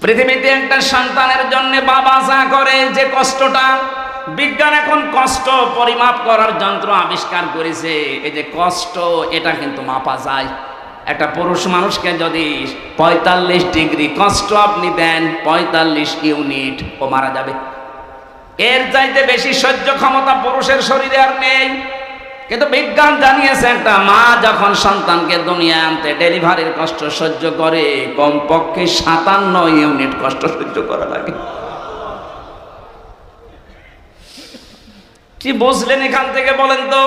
পৃথিবীতে একটা সন্তানের জন্য বাবা যা করে, যে কষ্টটা, বিজ্ঞান এখন কষ্ট পরিমাপ করার যন্ত্র আবিষ্কার করেছে। এই যে কষ্ট, এটা কিন্তু মাপা যায়। একটা পুরুষ মানুষকে যদি 45 ডিগ্রি কষ্ট আপনি দেন, 45 ইউনিট, ও মারা যাবে। এর চাইতে বেশি সহ্য ক্ষমতা পুরুষের শরীরে আর নেই। কিন্তু বিজ্ঞান জানিয়েছে, একটা মা যখন সন্তানকে দুনিয়ায় আনতে ডেলিভারির কষ্ট সহ্য করে, কমপক্ষে 57 ইউনিট কষ্ট সহ্য করা লাগে। কি বুঝলেন এখান থেকে বলেন তো?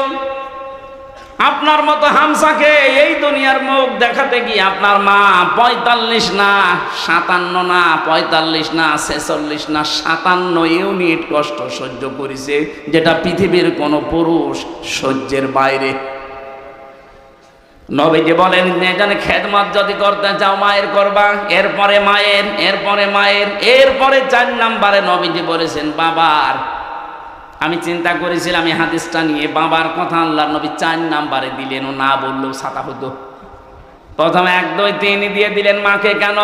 আপনার মতো হামসাকে এই দুনিয়ার মুখ দেখাতে গিয়ে আপনার মা 45 না 57 না 45 না 46 না 57 ইউনিট কষ্ট সহ্য করেছে, যেটা পৃথিবীর কোনো পুরুষ সহ্যের বাইরে। নবীজি বলেন, এখানে খেদমত যদি করতে চাও মায়ের করবা, এরপরে মায়ের, এরপরে মায়ের, এরপরে 4 নম্বরে নবীজি বলেছেন বাবার। আমি চিন্তা করেছিলাম এই হাদিসটা নিয়ে, বাবার কথা আল্লাহর নবী 4 নম্বরে দিলেন, ও না বললেও ছাতা হতো। প্রথমে 1 2 3 দিয়ে দিলেন মাকে। কেন?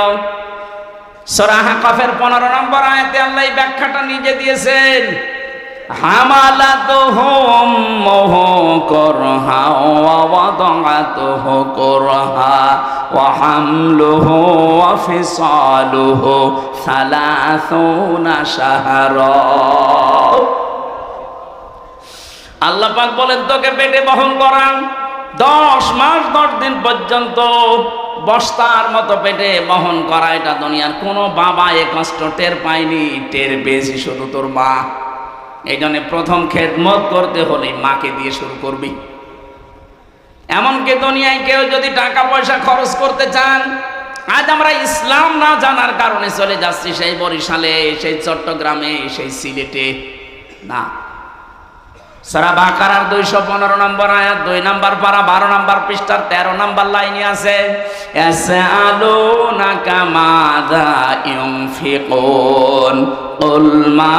সূরা হাকাফের 15 নম্বর আয়াতে আল্লাহ এই ব্যাখ্যাটা নিজে দিয়েছেন। হামালাতুহু উম্মুহু কুরহা ওয়া ওয়াদাআতুহু কুরহা ওয়া হামলুহু ওয়া ফিসালুহু 30 শাহরা। আল্লাহ পাক বলেন, তোকে পেটে বহন করান 10 মাস 10 দিন পর্যন্ত বস্তার মতো পেটে বহন করা, এটা দুনিয়ার কোনো বাবা এ কষ্ট টের পায়নি, টের পেয়েছি শুধু তোর মা। এই জন্য প্রথম খেদমত করতে হলে মাকে দিয়ে শুরু করবি। এমনকি দুনিয়ায় কেউ যদি টাকা পয়সা খরচ করতে চান, আজ আমরা ইসলাম না জানার কারণে চলে যাচ্ছি সেই বরিশালে, সেই চট্টগ্রামে, সেই সিলেটে। না, সূরা বাকারার 215 নম্বর আয়াত 2 নম্বর পারা 12 নম্বর পৃষ্ঠার 13 নম্বর লাইনে আছে, ইয়াসআলুনাকা মাযা ইউনফিকুন কুল মা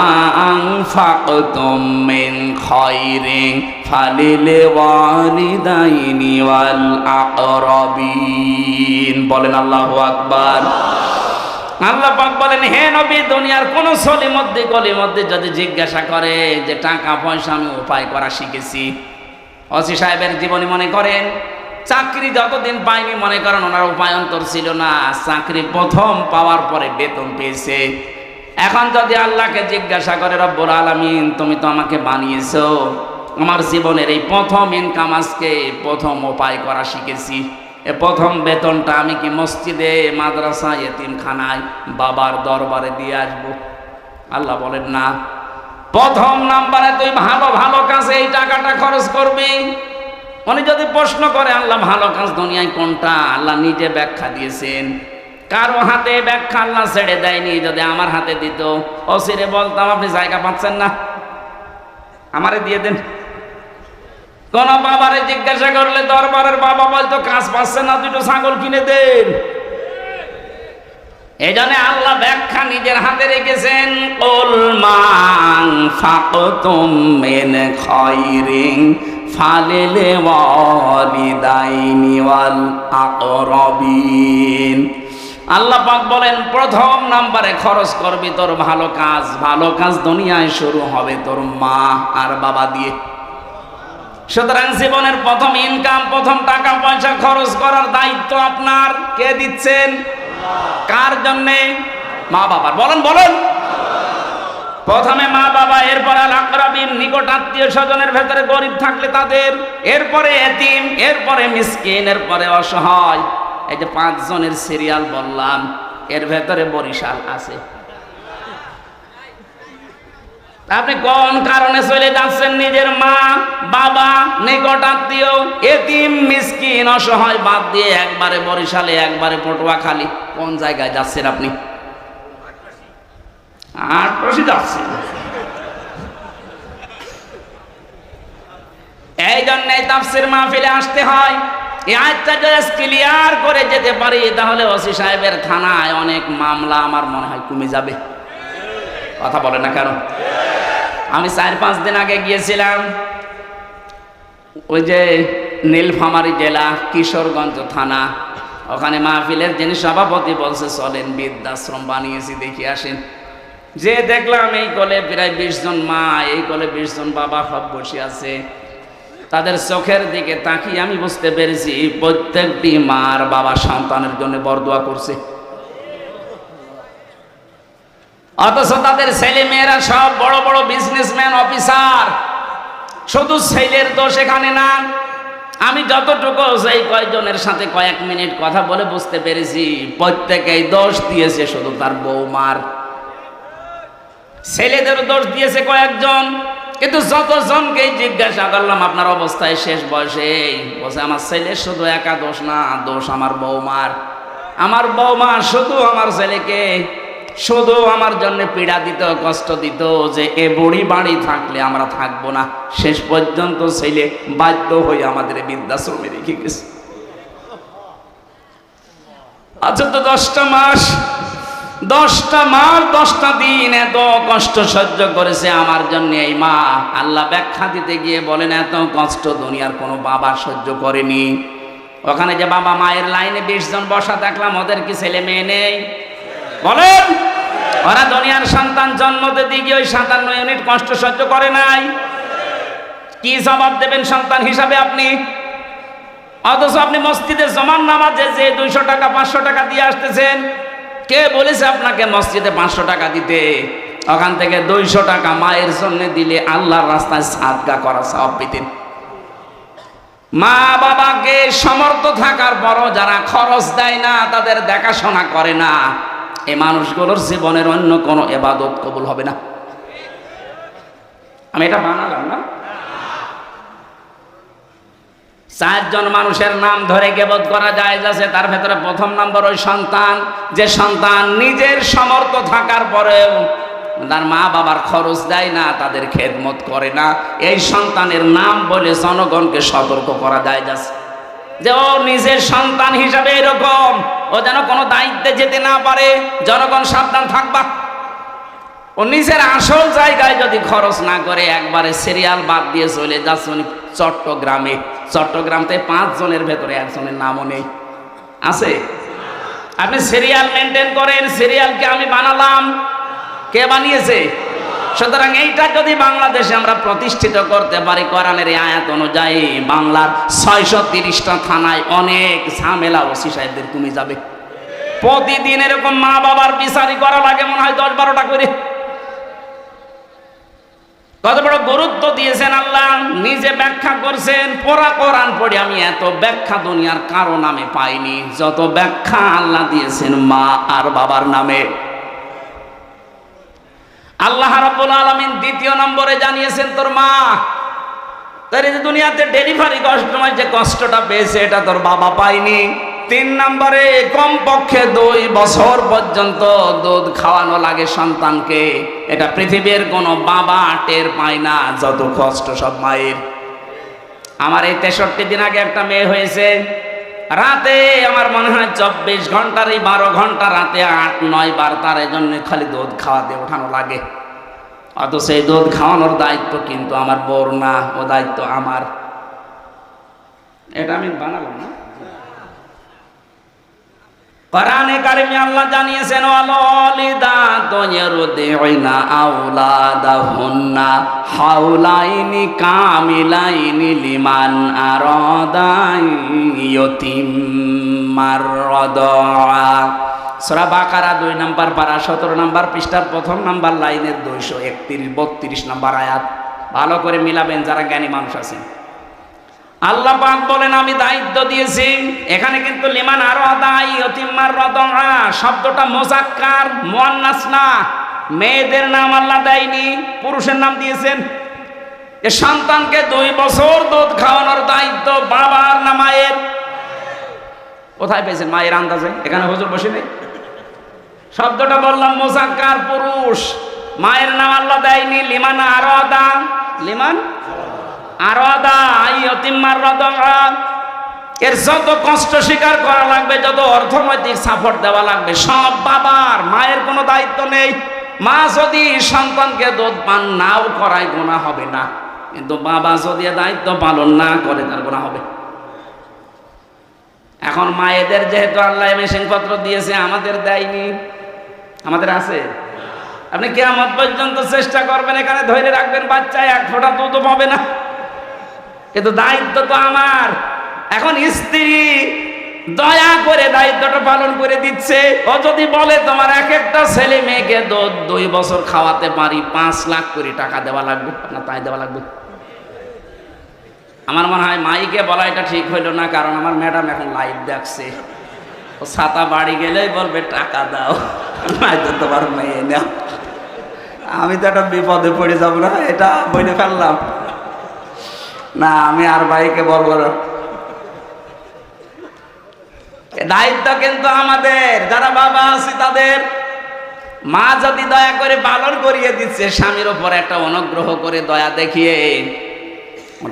আনফাকতুম মিন খায়রিন ফালিল ওয়ালিদাইনি ওয়াল আকরাবিন। বলেন আল্লাহু আকবার। আল্লাহ পাক বলেন, হে নবী, দুনিয়ার কোন গলি মধ্যে যদি জিজ্ঞাসা করে যে টাকা পয়সা আমি উপায় করা শিখেছি, ওসি সাহেবের জীবনী মনে করেন, চাকরি যতদিন পায়নি মনে করেন ওনার উপায়ন্তর ছিল না, চাকরি প্রথম পাওয়ার পরে বেতন পেয়েছে। এখন যদি আল্লাহকে জিজ্ঞাসা করে, রব্বুল আলামিন তুমি তো আমাকে বানিয়েছো, আমার জীবনের এই প্রথম ইনকাম আজকে প্রথম উপায় করা শিখেছি, এ প্রথম বেতনটা আমি কি মসজিদে, মাদ্রাসা, এতিমখানায়, বাবার দরবারে দিয়ে আসবো? আল্লাহ বলেন না, প্রথম নাম্বারে তুই ভালো ভালো কাজে এই টাকাটা খরচ করবি। উনি যদি প্রশ্ন করে আল্লাহ ভালো কাজ দুনিয়ায় কোনটা, আল্লাহ নিজে ব্যাখ্যা দিয়েছেন। কারো হাতে ব্যাখ্যা আল্লাহ ছেড়ে দেয়নি, যদি আমার হাতে দিত অসিরে বলতাম আপনি জায়গা পাচ্ছেন না, আমারে দিয়ে দেন। কোন বাবারে জিজ্ঞাসা করলে দরবারের বাবা বলতো কাজ পাচ্ছে না, দুটো ছাগল কিনে দেন। এই জন্য আল্লাহ ব্যাখ্যা নিজের হাতে রেখেছেন, কুল মা আনফাকতুম মিন খায়রিন ফালিল ওয়ালিদাইনি ওয়াল আকরাবিন। আল্লাহ পাক বলেন, প্রথম নাম্বারে খরচ করবি তোর ভালো কাজ। ভালো কাজ দুনিয়ায় শুরু হবে তোর মা আর বাবা দিয়ে। সুতরাং জীবনের প্রথম ইনকাম, প্রথম টাকা পয়সা খরচ করার দায়িত্ব আপনার। কে দিচ্ছেন? কার জন্যে? মা বাবার। বলেন বলেন। প্রথমে মা বাবা, এরপরে আল আকরাবিন, নিকট আত্মীয় স্বজনের ভেতরে গরিব থাকলে তাদের, এরপরে এতিম, এরপরে মিসকিন, এরপরে অসহায়। এই যে 5 জনের সিরিয়াল বললাম, এর ভেতরে বরিশাল আছে। আপনি কোন কারণে চলে যাচ্ছেন নিজের মা বাবা, নিকট আত্মীয়, এতিম, মিসকিন, অসহায় বাদ দিয়ে একবারে বরিশালে, একবারে পটুয়াখালী? কোন জায়গায় যাচ্ছেন আপনি? আটপাশে যাচ্ছেন। এই জন্যই তাফসীর মাহফিলে আসতে হয়। এই আয়াতটা যদি ক্লিয়ার করে যেতে পারি, তাহলে ওসি সাহেবের থানায় অনেক মামলা আমার মনে হয় কমে যাবে। কথা বলে না কেন? আমি 4-5 দিন আগে গিয়েছিলাম ওই যে নীলফামারী জেলা কিশোরগঞ্জ থানা, ওখানে মাহফিলের যিনি সভাপতি বলছে চলেন বৃদ্ধাশ্রম বানিয়েছি দেখি আসেন। যে দেখলাম এই কোলে প্রায় 20 জন মা, এই কোলে 20 জন বাবা সব বসে আছে। তাদের চোখের দিকে তাকিয়ে আমি বুঝতে পেরেছি প্রত্যেকটি মার বাবা সন্তানের জন্য বরদোয়া করছে, অথচ তাদের ছেলে মেয়েরা সব বড় বড় বিজনেসম্যান, অফিসার। শুধু ছেলের দোষ এখানে না। আমি যতটুকু সেই কয়েকজনের সাথে কয়েক মিনিট কথা বলে বুঝতে পেরেছি, প্রত্যেকেই দোষ দিয়েছে শুধু তার বৌমার। ছেলেদের দোষ দিয়েছে কয়েকজন, কিন্তু যতজনকেই জিজ্ঞাসা করলাম আপনার অবস্থায় শেষ বয়সে, বলছে আমার ছেলে শুধু একা দোষ না, দোষ আমার বৌমার। আমার বৌমা শুধু আমার ছেলেকে শুধু আমার জন্য পীড়া দিত, কষ্ট দিত, যে এ বুড়ি বাড়ি থাকলে আমরা থাকবো না। শেষ পর্যন্ত ছেলে বাধ্য হয়ে আমাদের বৃদ্ধাশ্রমে রেখে গেছে। আচ্ছা, তো 10টা মাস 10টা দিন এত কষ্ট সহ্য করেছে আমার জন্য এই মা। আল্লাহ ব্যাখ্যা দিতে গিয়ে বলেন, এত কষ্ট দুনিয়ার কোনো বাবা সহ্য করেনি। ওখানে যে বাবা মায়ের লাইনে 20 জন বসা দেখলাম, ওদের কি ছেলে মেয়ে নেই? বলেন, ওরা দুনিয়ার সন্তান জন্ম দিতে গিয়ে ওই 57 ইউনিট কষ্ট সহ্য করে নাই? কি জবাব দেবেন সন্তান হিসাবে আপনি? অথচ আপনি মসজিদে জমান নামাজে যে 200 টাকা 500 টাকা দিয়ে আসতেছেন, কে বলেছে আপনাকে মসজিদে 500 টাকা দিতে? ওখান থেকে 200 টাকা মায়ের জন্য দিলে আল্লাহর রাস্তায় সাদকা করা সওয়াব পেতেন। মা বাবাকে সমর্থ থাকার পরও যারা খরচ দেয় না, তাদের দেখাশোনা করে না, এই মানুষগুলোর জীবনের অন্য কোনো ইবাদত কবুল হবে না। আমি এটা বানালাম না। 4 জন মানুষের নাম ধরে গীবত করা জায়েজ আছে। তার ভেতরে প্রথম নম্বর ওই সন্তান, যে সন্তান নিজের সমর্থ থাকার পরেও তার মা বাবার খরচ দেয় না, তাদের খেদমত করে না। এই সন্তানের নাম বলে জনগণকে সতর্ক করা জায়েজ আছে, যে ও নিজের সন্তান হিসাবে এরকম, ও যেন কোনো দায়িত্বে যেতে না পারে। জনগণ সাবধান থাকবা। ও নিজের আসল জায়গায় যদি খরচ না করে, একবারে সিরিয়াল বাদ দিয়ে চলে যাচ্ছে চট্টগ্রামে। চট্টগ্রামতে 5 জনের ভেতরে 1 জনের নামও নেই। আছে? আপনি সিরিয়াল মেনটেন করেন, সিরিয়ালকে আমি বানালাম, কে বানিয়েছে? সুতরাং এইটা যদি বাংলাদেশে আমরা প্রতিষ্ঠিত করতে পারি কোরআনের এই আয়াত অনুযায়ী, বাংলার 630টা থানায় অনেক ঝামেলা ওসি সাহেবদের কমে যাবে। প্রতিদিন এরকম মা বাবার বিচারি করা লাগে মনে হয় 10-12টা করে। কত বড় গুরুত্ব দিয়েছেন আল্লাহ, নিজে ব্যাখ্যা করছেন। পড়া কোরআন পড়ে আমি এত ব্যাখ্যা দুনিয়ার কারো নামে পাইনি যত ব্যাখ্যা আল্লাহ দিয়েছেন মা আর বাবার নামে। আল্লাহ রাব্বুল আলামিন 2 নম্বরে জানিয়েছেন, তোর মা তার এই দুনিয়াতে ডেলিভারি কষ্টময় যে কষ্টটা পেয়েছে, এটা তোর বাবা পায়নি। 3 নম্বরে কমপক্ষে 2 বছর পর্যন্ত দুধ খাওয়ানো লাগে সন্তানকে। এটা পৃথিবীর কোনো বাবা টের পায় না, যত কষ্ট সব মায়ের। আমার এই 63 দিন আগে একটা মেয়ে হয়েছে। রাতে আমার মনে হয় 24 ঘন্টার এই 12 ঘন্টা রাতে 8-9 বার তার জন্য খালি দুধ খাওয়াতে ওঠানো লাগে। অথচ এই দুধ খাওয়ানোর দায়িত্ব কিন্তু আমার বউর না, ও দায়িত্ব আমার। এটা আমি বানালাম না। কোরআনে কারিমে আল্লাহ জানিয়েছেন, ওয়ালিদাতু ইরদিউনা আওলাদাহুন্না হাওলাইনি কামিলাইনি লিমান আরাদা ইয়াতিম্মার রাদা। সূরা বাকারা 2 নম্বর পারা 17 নম্বর পৃষ্ঠার 1ম নম্বর লাইনের 231-32 নম্বর আয়াত। ভালো করে মিলাবেন যারা জ্ঞানী মানুষ আছেন। আল্লাহ পাক বলেন, আমি দায়িত্ব দিয়েছি। এখানে কিন্তু লিমান আরাদা ইয়াতিম্মার রাদা শব্দটা মুযাক্কার, মুয়ান্নাস না। মেয়েদের নাম আল্লাহ দেয়নি, পুরুষের নাম দিয়েছেন। এ সন্তানকে 2 বছর দুধ খাওয়ানোর দায়িত্ব বাবার না মায়ের? কোথায় পেয়েছেন মায়ের আন্দাজে? এখানে হুজুর বসে নেই। শব্দটা বললাম মুযাক্কার, পুরুষ। মায়ের নাম আল্লাহ দেয়নি। লিমান আরাদা, লিমান আরাদা ইয়াতিম্মার রাদা। এর যত কষ্ট স্বীকার করা লাগবে, যত অর্থনৈতিক সাপোর্ট দেওয়া লাগবে, সব বাবার। মায়ের কোনো দায়িত্ব নেই। মা যদি সন্তানকে দুধ পান নাও করায় গুনাহ হবে না, কিন্তু বাবা যদি দায়িত্ব পালন না করে তার গুনাহ হবে। এখন মায়েদের যেহেতু আল্লাহ মেশিনপত্র দিয়েছে, আমাদের দেয়নি। আমাদের আছে? আপনি কিয়ামত পর্যন্ত চেষ্টা করবেন, এখানে ধরে রাখবেন বাচ্চা 1 ফোঁটা দুধও পাবে না, কিন্তু দায়িত্ব তো আমার। এখন স্ত্রী দয়া করে দায়িত্বটা পালন করে দিচ্ছে। ও যদি বলে তোমার একটা ছেলে মেয়েকে 2 বছর খাওয়াতে পারি, 5 লাখ করে টাকা দেওয়া লাগবে, আপনার তাই দেওয়া লাগবে। আমার মনে হয় মাইকে বলা এটা ঠিক হইলো না, কারণ আমার ম্যাডাম এখন লাইভ দেখছে। ও ছাতা বাড়ি গেলেই বলবে টাকা দাও, নয়তো তোমার মেয়ে নাও। আমি তো একটা বিপদে পড়ে যাব না, এটা বলে ফেললাম না, আমি আর ভাইকে বলবো না। দায়িত্ব কিন্তু আমাদের, যারা বাবা আছি তাদের। মা যদি দয়া করে পালন করিয়ে দিচ্ছে, স্বামীর ওপর একটা অনুগ্রহ করে দয়া দেখিয়ে,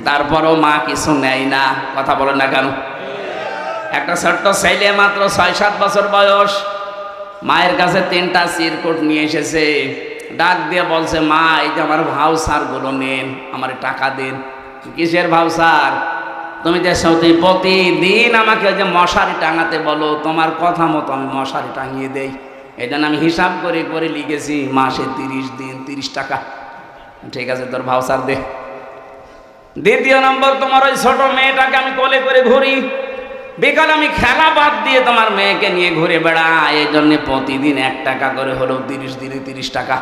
তারপরও মা কিছু নেয় না। কথা বলেন না কেন? একটা ছোট্ট ছেলে মাত্র ৬-৭ বছর বয়স, মায়ের কাছে 3টা চিরকুট নিয়ে এসেছে, ডাক দিয়ে বলছে, মা এই যে আমার ভাউচার গুলো নেন, আমার টাকা দিন। কিসের ভাউচার? তুমি যে সত্যি প্রতিদিন আমাকে ওই যে মশারি টাঙাতে বলো, তোমার কথা মতো আমি মশারি টাঙিয়ে দেই, এই জন্য আমি হিসাব করে করে লিখেছি মাসে 30 দিন 30 টাকা। ঠিক আছে, তোর ভাউচার দে। দ্বিতীয় নম্বর, তোমার ওই ছোট মেয়েটাকে আমি কোলে করে ঘুরি, বিকাল আমি খেলা বাদ দিয়ে তোমার মেয়েকে নিয়ে ঘুরে বেড়াই, এই জন্য প্রতিদিন 1 টাকা করে হলেও 30 দিনে 30 টাকা।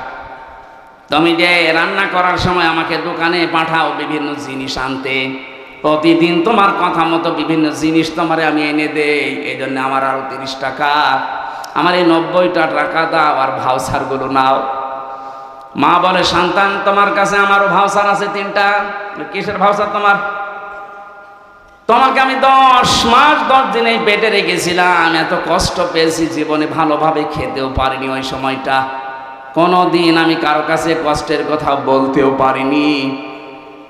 তুমি যে রান্না করার সময় আমাকে দোকানে পাঠাও বিভিন্ন জিনিস আনতে, প্রতিদিন তোমার কথা মতো বিভিন্ন জিনিস তোমারে আমি এনে দেই, এই জন্য আমার আরো 30 টাকা। আমার এই 90টা টাকা দাও, আর ভাউচারগুলো নাও। মা বলে, সন্তান তোমার কাছে আমারও ভাউচার আছে 3টা। কিসের ভাউচার তোমার? তোমাকে আমি 10 মাস 10 দিন এই পেটে রেখেছিলাম, এত কষ্ট পেয়েছি, জীবনে ভালোভাবে খেতেও পারিনি ওই সময়টা, কোনোদিন আমি কারো কাছে কষ্টের কথা বলতেও পারিনি।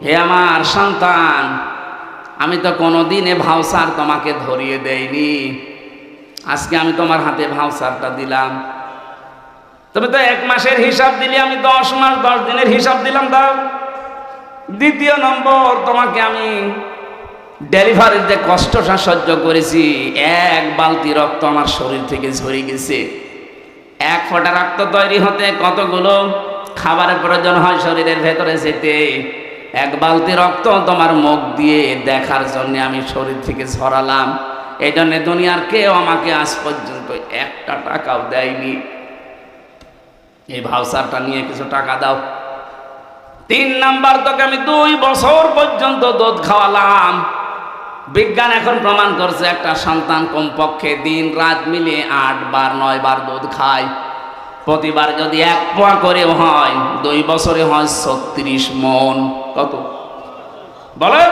হে আমার সন্তান, আমি তো কোনোদিন এ ভাউচার তোমাকে ধরিয়ে দেইনি, আজকে আমি তোমার হাতে ভাউচারটা দিলাম। তুমি তো 1 মাসের হিসাব দিলে, আমি 10 মাস 10 দিনের হিসাব দিলাম, দাও। দ্বিতীয় নম্বর, তোমাকে আমি ডেলিভারির যে কষ্টটা সহ্য করেছি, 1 বালতি রক্ত আমার শরীর থেকে ঝরে গেছে। 1 ফোঁটা রক্ত তৈরি হতে কতগুলো খাবারের প্রয়োজন হয় শরীরের ভেতরে যেতে, 1 বালতি রক্ত তোমার মুখ দিয়ে দেখার জন্য আমি শরীর থেকে ঝরালাম। এই জন্য দুনিয়ার কেউ আমাকে আজ পর্যন্ত 1টা টাকাও দেয়নি। এই ভাউচারটা নিয়ে কিছু টাকা দাও। 3 নাম্বার, তোকে আমি 2 বছর পর্যন্ত দুধ খাওয়ালাম। বিজ্ঞান এখন প্রমাণ করছে একটা সন্তান কমপক্ষে দিন রাত মিলিয়ে 8 বার 9 বার দুধ খায়। প্রতিবার যদি 1 পোয়া করে হয়, 2 বছরে হয় 36 মণ। কত বলেন?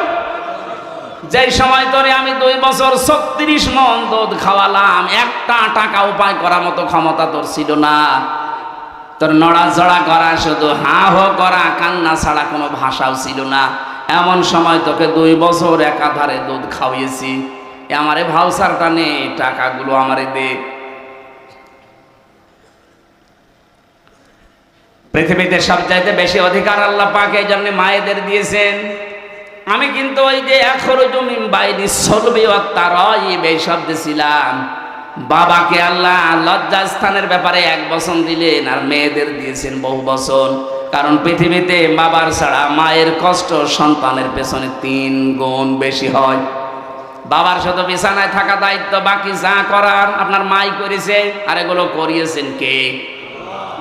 যেই সময় ধরে আমি 2 বছর 36 মণ দুধ খাওয়ালাম, 1টা টাকা উপায় করার মতো ক্ষমতা তোর ছিল না। তোর নড়াচড়া করা, শুধু হা হো করা, কান্না ছাড়া কোনো ভাষাও ছিল না। এমন সময় তোকে 2 বছর একাধারে দুধ খাওয়িয়েছি, আমারে ভাউচারটা নে, টাকাগুলো আমারে দে। পৃথিবীতে সবচাইতে বেশি অধিকার আল্লাহ পাক এই জন্য মায়েদের দিয়েছেন। আমি কিন্তু ওই যে এখরুজু মিন বাইনি সলবি ওয়াত তারাইব এই শব্দ ছিলাম। বাবাকে আল্লাহ লজ্জাস্থানের ব্যাপারে 1 বচন দিলেন, আর মেয়েদের দিয়েছেন বহু বচন। কারণ পৃথিবীতে বাবার ছাড়া মায়ের কষ্ট সন্তানের পেছনে 3 গুণ বেশি হয়। বাবার শুধু বিছানায় থাকা দায়িত্ব, বাকি যা করার আপনার মাই করেছে, আর এগুলো করিয়েছেন কে?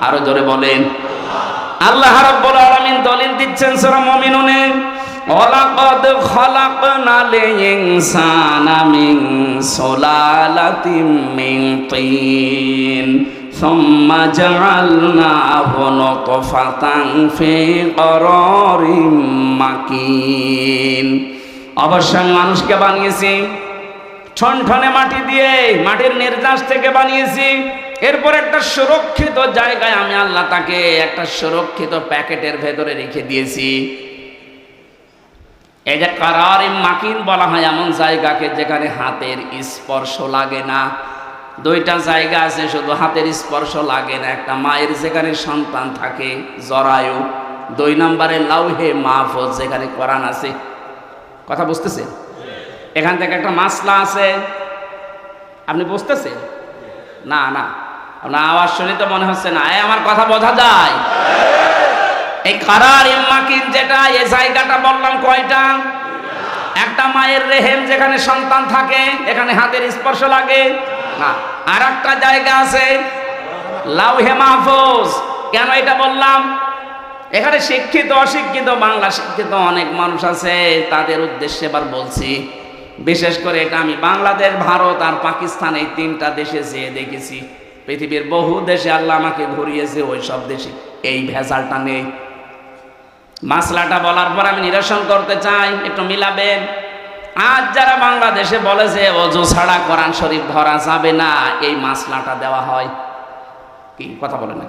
আরো জোরে বলেন। আল্লাহ রাব্বুল আলামিন দলিল দিচ্ছেন সূরা মুমিনুনে, ওয়ালাকাদ খালাকনাল ইনসানা মিন সুলালাতিন মিন তিন সুম্মা জাআলনাহু নুতফাতান ফি করারিম মাকিন। অবশ্যই মানুষকে বানিয়েছি ঠনঠনে মাটি দিয়ে, মাটির নির্যাস থেকে বানিয়েছি। এরপর একটা সুরক্ষিত জায়গায় আমি আল্লাহ তাকে একটা সুরক্ষিত প্যাকেটের ভেতরে রেখে দিয়েছি। এই যে করারিম মাকিন বলা হয় এমন জায়গাকে যেখানে হাতের স্পর্শ লাগে না। 2টা জায়গা আছে শুধু হাতের স্পর্শ লাগে না। একটা মায়ের যেখানে সন্তান থাকে জরায়ু, 2 নম্বরে লাউহে মাহফুজ যেখানে কোরআন আছে। কথা বুঝতেছেন? এখান থেকে একটা মাসলা আছে, আপনি বুঝতেছেন? না না, আপনার আওয়াজ শুনে তো মনে হচ্ছে না। আমার কথা বোঝা যায়? এই করারিম মাকিন যেটা, এই জায়গাটা বললাম কয়টা? একটা মায়ের রেহেম যেখানে সন্তান থাকে, এখানে হাতের স্পর্শ লাগে না। আর একটা জায়গা আছে লাউহে মাহফুজ। কেন এটা বললাম? এখানে শিক্ষিত অশিক্ষিত, বাংলা শিক্ষিত অনেক মানুষ আছে, তাদের উদ্দেশ্যে এবার বলছি। বিশেষ করে এটা আমি বাংলাদেশ, ভারত আর পাকিস্তান এই 3টা দেশে যেয়ে দেখেছি। পৃথিবীর বহু দেশে আল্লাহ আমাকে ঘুরিয়েছে, ওই সব দেশে এই ভেজালটা নেই। মাসলাটা বলার পর আমি নিরসন করতে চাই, একটু মিলাবেন। আজ যারা বাংলাদেশে বলে যে ওযু ছাড়া কোরআন শরীফ ধরা যাবে না, এই মাসলাটা দেওয়া হয় কি কথা বলেন না?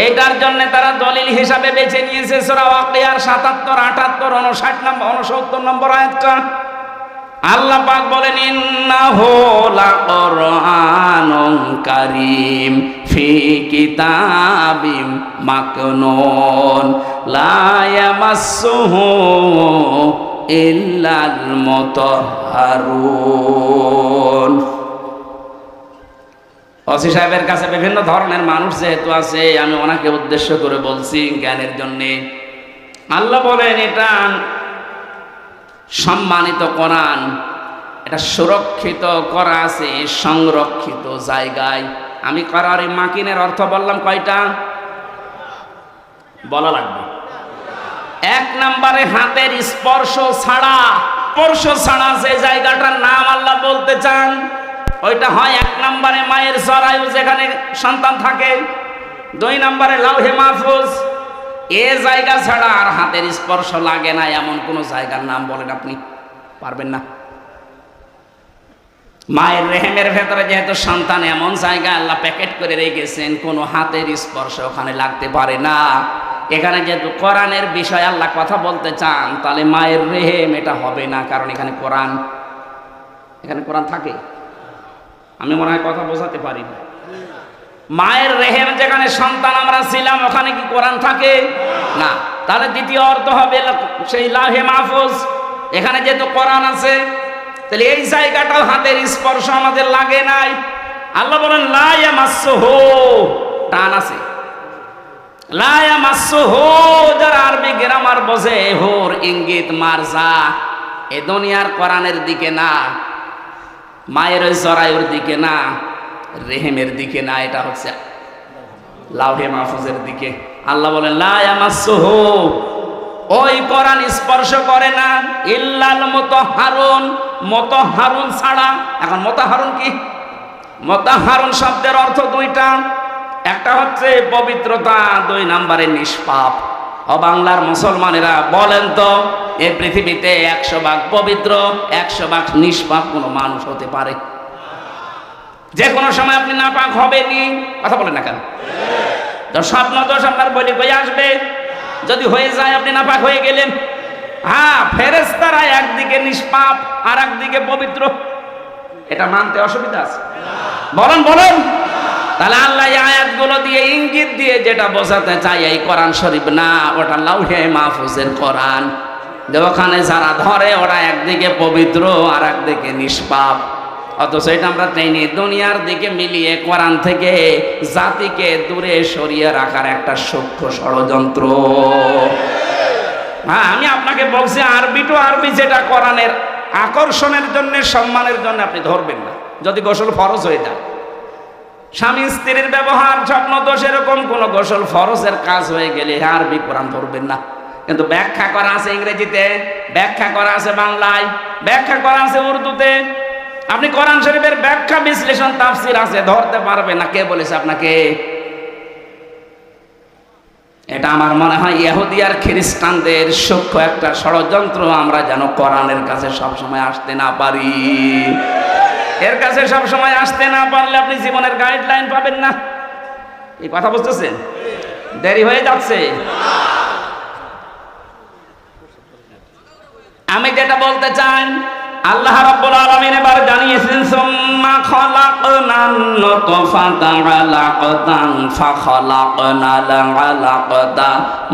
এইটার জন্য তারা দলিল হিসাবে বেছে নিয়েছে সূরা ওয়াকিয়ার ৭৭, ৭৮, ৫৯ নম্বর, ৬৯ নম্বর আয়াতটা। আল্লাহ পাক বলেন ইন্নাহু লাকুরআনুন কারীম ফি কিতাবিম মাকনুন লা ইয়ামাসসুহু ইল্লাল মুতাহহারুন। ওসি সাহেবের কাছে বিভিন্ন ধরনের মানুষ যেহেতু আছে, আমি ওনাকে উদ্দেশ্য করে বলছি জ্ঞানের জন্যে। আল্লাহ বলেন এটা সম্মানিত কোরআন, এটা সুরক্ষিত করা আছে সংরক্ষিত জায়গায়। আমি করারি মাকিনের অর্থ বললাম কয়টা বলা লাগবে? ১ নম্বরে হাতের স্পর্শ ছাড়া, স্পর্শ ছাড়া যে জায়গাটার নাম আল্লাহ বলতে চান ওইটা হয় ১ নম্বরে মায়ের জরায়ু যেখানে সন্তান থাকে, ২ নম্বরে লাউহে মাহফুজ। এ জায়গা ছাড়া আর হাতের স্পর্শ লাগে না এমন কোন জায়গার নাম বলেন আপনি পারবেন না। মায়ের রেহেমের ভেতরে যেহেতু সন্তান, এমন জায়গা আল্লাহ প্যাকেট করে রেখেছেন কোনো হাতের স্পর্শ ওখানে লাগতে পারে না। এখানে যেহেতু কোরআনের বিষয় আল্লাহ কথা বলতে চান, তাহলে মায়ের রেহেম এটা হবে না, কারণ এখানে কোরআন, এখানে কোরআন থাকে। আমি মনে হয় কথা বোঝাতে পারি না। মায়ের রেহেম যেখানে সন্তান আমরা ছিলাম ওখানে কি কোরআন থাকে না? তাহলে দ্বিতীয় অর্থ হবে সেই লাহে মাহফুজ, এখানে যেহেতু কোরআন আছে, তাহলে এই জায়গাটাও হাতের স্পর্শ আমাদের লাগে নাই। আল্লাহ বলেন লা ইয়ামাসসুহু, টান আছে, লা ইয়ামাসসুহু। যারা আরবি গ্রামার বোঝে, হোর ইঙ্গিত মারজা, এ দুনিয়ার কোরআনের দিকে না, মায়ের ওই জরায়ুর দিকে না, রেহেমের দিকে না, এটা হচ্ছে লাউহে মাহফুজের দিকে। আল্লাহ বলেন লা ইয়ামাসসুহু, ওই কোরআন স্পর্শ করে না ইল্লাল মুতাহহারুন, মুতাহহারুন ছাড়া। এখন মুতাহহারুন কি? মুতাহহারুন শব্দের অর্থ দুইটা, একটা হচ্ছে পবিত্রতা, ২ নম্বরে নিষ্পাপ। ও বাংলার মুসলমানেরা বলেন তো, এই পৃথিবীতে ১০০ ভাগ পবিত্র ১০০ ভাগ নিষ্পাপ কোনো মানুষ হতে পারে? যে কোনো সময় আপনি নাপাক হবেনি, কথা বলেন না কেন? তো স্বপ্ন দোষ আপনার বলি বই আসবে, যদি হয়ে যায় আপনি নাপাক হয়ে গেলেন। হ্যাঁ, ফেরেশতারা একদিকে নিষ্পাপ আর একদিকে পবিত্র, এটা মানতে অসুবিধা আছে? বলেন বলেন। তাহলে আল্লাহ এই আয়াতগুলো দিয়ে ইঙ্গিত দিয়ে যেটা বোঝাতে চাই, এই কোরআন শরীফ না, ওটা লাউহে মাহফুজের কোরআন। যে ওখানে যারা ধরে ওরা একদিকে পবিত্র আর একদিকে নিষ্পাপ। অথচ এটা আমরা চাইনি, দুনিয়ার দিকে মিলিয়ে কোরআন থেকে জাতিকে দূরে সরিয়ে রাখার একটা সূক্ষ্ম ষড়যন্ত্র। হ্যাঁ, আমি আপনাকে বলছি আরবি টু আরবি যেটা কোরআনের আকর্ষণের জন্য, সম্মানের জন্য আপনি ধরবেন না। যদি গোসল ফরজ হয়ে যায়, স্বামী স্ত্রীর ব্যবহার, স্বপ্ন দোষ, এরকম কোন গোসল ফরজের কাজ হয়ে গেলে আরবি কোরআন ধরবেন না। কিন্তু ব্যাখ্যা করা আছে ইংরেজিতে, ব্যাখ্যা করা আছে বাংলায়, ব্যাখ্যা করা আছে উর্দুতে। আপনি কোরআন শরীফের ব্যাখ্যা বিশ্লেষণ তাফসীর আছে, ধরতে পারবেন না। কে বলেছে আপনাকে? এটা আমার মনে হয় ইহুদি আর খ্রিস্টানদের সূক্ষ্ম একটা ষড়যন্ত্র, আমরা যেন কোরআনের কাছে সবসময় আসতে না পারি। এর কাছে সবসময় আসতে না পারলে আপনি জীবনের গাইডলাইন পাবেন না। এই কথা বুঝতেছেন? দেরি হয়ে যাচ্ছে। আমি যেটা বলতে চাই, আল্লাহ রাব্বুল আলামিন এবার জানিয়েছেন সুম্মা খালাকনান নুতফাতা আলাকাতান ফাখালাকনাল আলাকাতা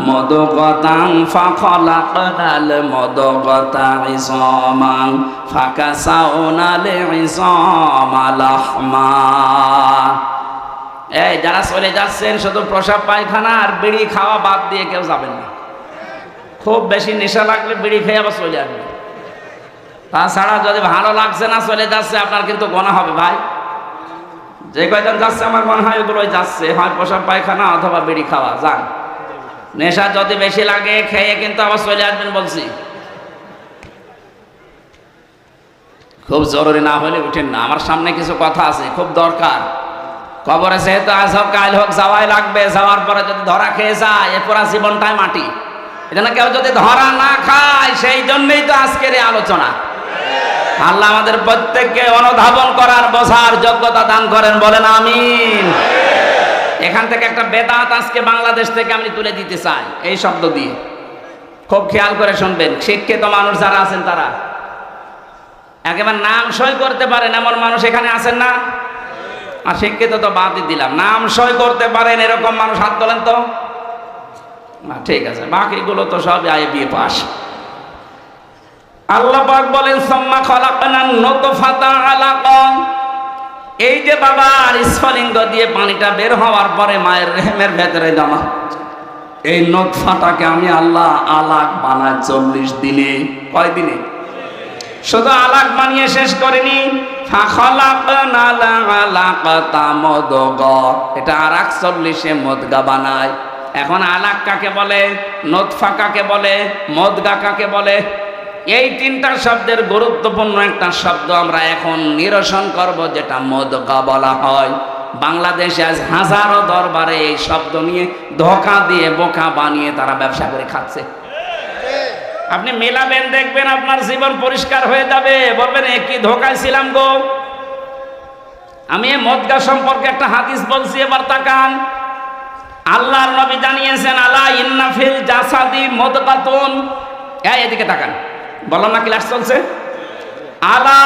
মুদগাতান ফাখালাকনাল মুদগাতা ইসামান ফাকাসাউনাল ইসামা লাহমা। এই যারা চলে যাচ্ছেন শুধু প্রসাব পায়খানা আর বিড়ি খাওয়া বাদ দিয়ে কেউ যাবেন না। খুব বেশি নেশা লাগলে বিড়ি খেয়ে আবার চলে আসবে। তাছাড়া যদি ভালো লাগছে না চলে যাচ্ছে, আপনার কিন্তু গোনা হবে ভাই। যে কয়জন যাচ্ছে আমার মনে হয় ওগুলোই যাচ্ছে, হয় প্রসাব পায়খানা অথবা বিড়ি খাওয়া। যান, নেশা যদি বেশি লাগে খেয়ে কিন্তু আবার চলে আসবেন বলছি। খুব জরুরি না হলে উঠেন না, আমার সামনে কিছু কথা আছে খুব দরকার। কবরে যেহেতু আজ হোক কাল হোক যাওয়াই লাগবে, যাওয়ার পরে যদি ধরা খেয়ে যায় এ পুরা জীবনটাই মাটি। এজন্য কেউ যদি ধরা না খায়, সেই জন্যই তো আজকের এই আলোচনা। আল্লাহ আমাদের প্রত্যেককে অনুধাবন করার বোঝার যোগ্যতা দান করেন, বলেন আমিন। এখান থেকে একটা বেদাত আজকে বাংলাদেশ থেকে আমি তুলে দিতে চাই এই শব্দ দিয়ে, খুব খেয়াল করে শুনবেন। শিক্ষিত মানুষ যারা আছেন তারা একেবারে নাম সই করতে পারেন এমন মানুষ এখানে আছেন না? আর শিক্ষিত তো বাদই দিলাম, নাম সই করতে পারেন এরকম মানুষ হাত তোলেন তো। না ঠিক আছে, বাকিগুলো তো সব আইএ পাস। আল্লাহ পাক বলেন সুম্মা খালাকনান নুতফাতা আলাকা। এই যে বাবার স্ফলিঙ্গ দিয়ে পানিটা বের হওয়ার পরে মায়ের রেহেমের ভেতরে জমা, এই নুতফাটাকে আমি আল্লাহ আলাক বানাই 40 দিনে। কয় দিনে? শুধু আলাক বানিয়ে শেষ করেনি, ফাখালাকনাল আলাকাতা মুদগা, এটা আরেক 40 মুদগা বানায়। এখন আলাক কাকে বলে, নুতফা কাকে বলে, মুদগা কাকে বলে? এই তিনটা শব্দের গুরুত্বপূর্ণ একটা শব্দ আমরা এখন নিরসন করব, যেটা মুদগা বলা হয়। বাংলাদেশে আজ হাজারো দরবারে এই শব্দ নিয়ে ধোঁকা দিয়ে বোকা বানিয়ে তারা ব্যবসা করে খাচ্ছে। আপনি মেলাবেন, দেখবেন আপনার জীবন পরিষ্কার হয়ে যাবে, বলবেন এ কি ধোঁকায় ছিলাম গো। আমি এই মুদগা সম্পর্কে একটা হাদিস বলছি, এবার তাকান। আল্লাহর নবী জানিয়েছেন, আলা ইন্না ফিল জাসাদি মুদগাতুন। এদিকে তাকান, বললাম না ক্লাস চলছে। আলা,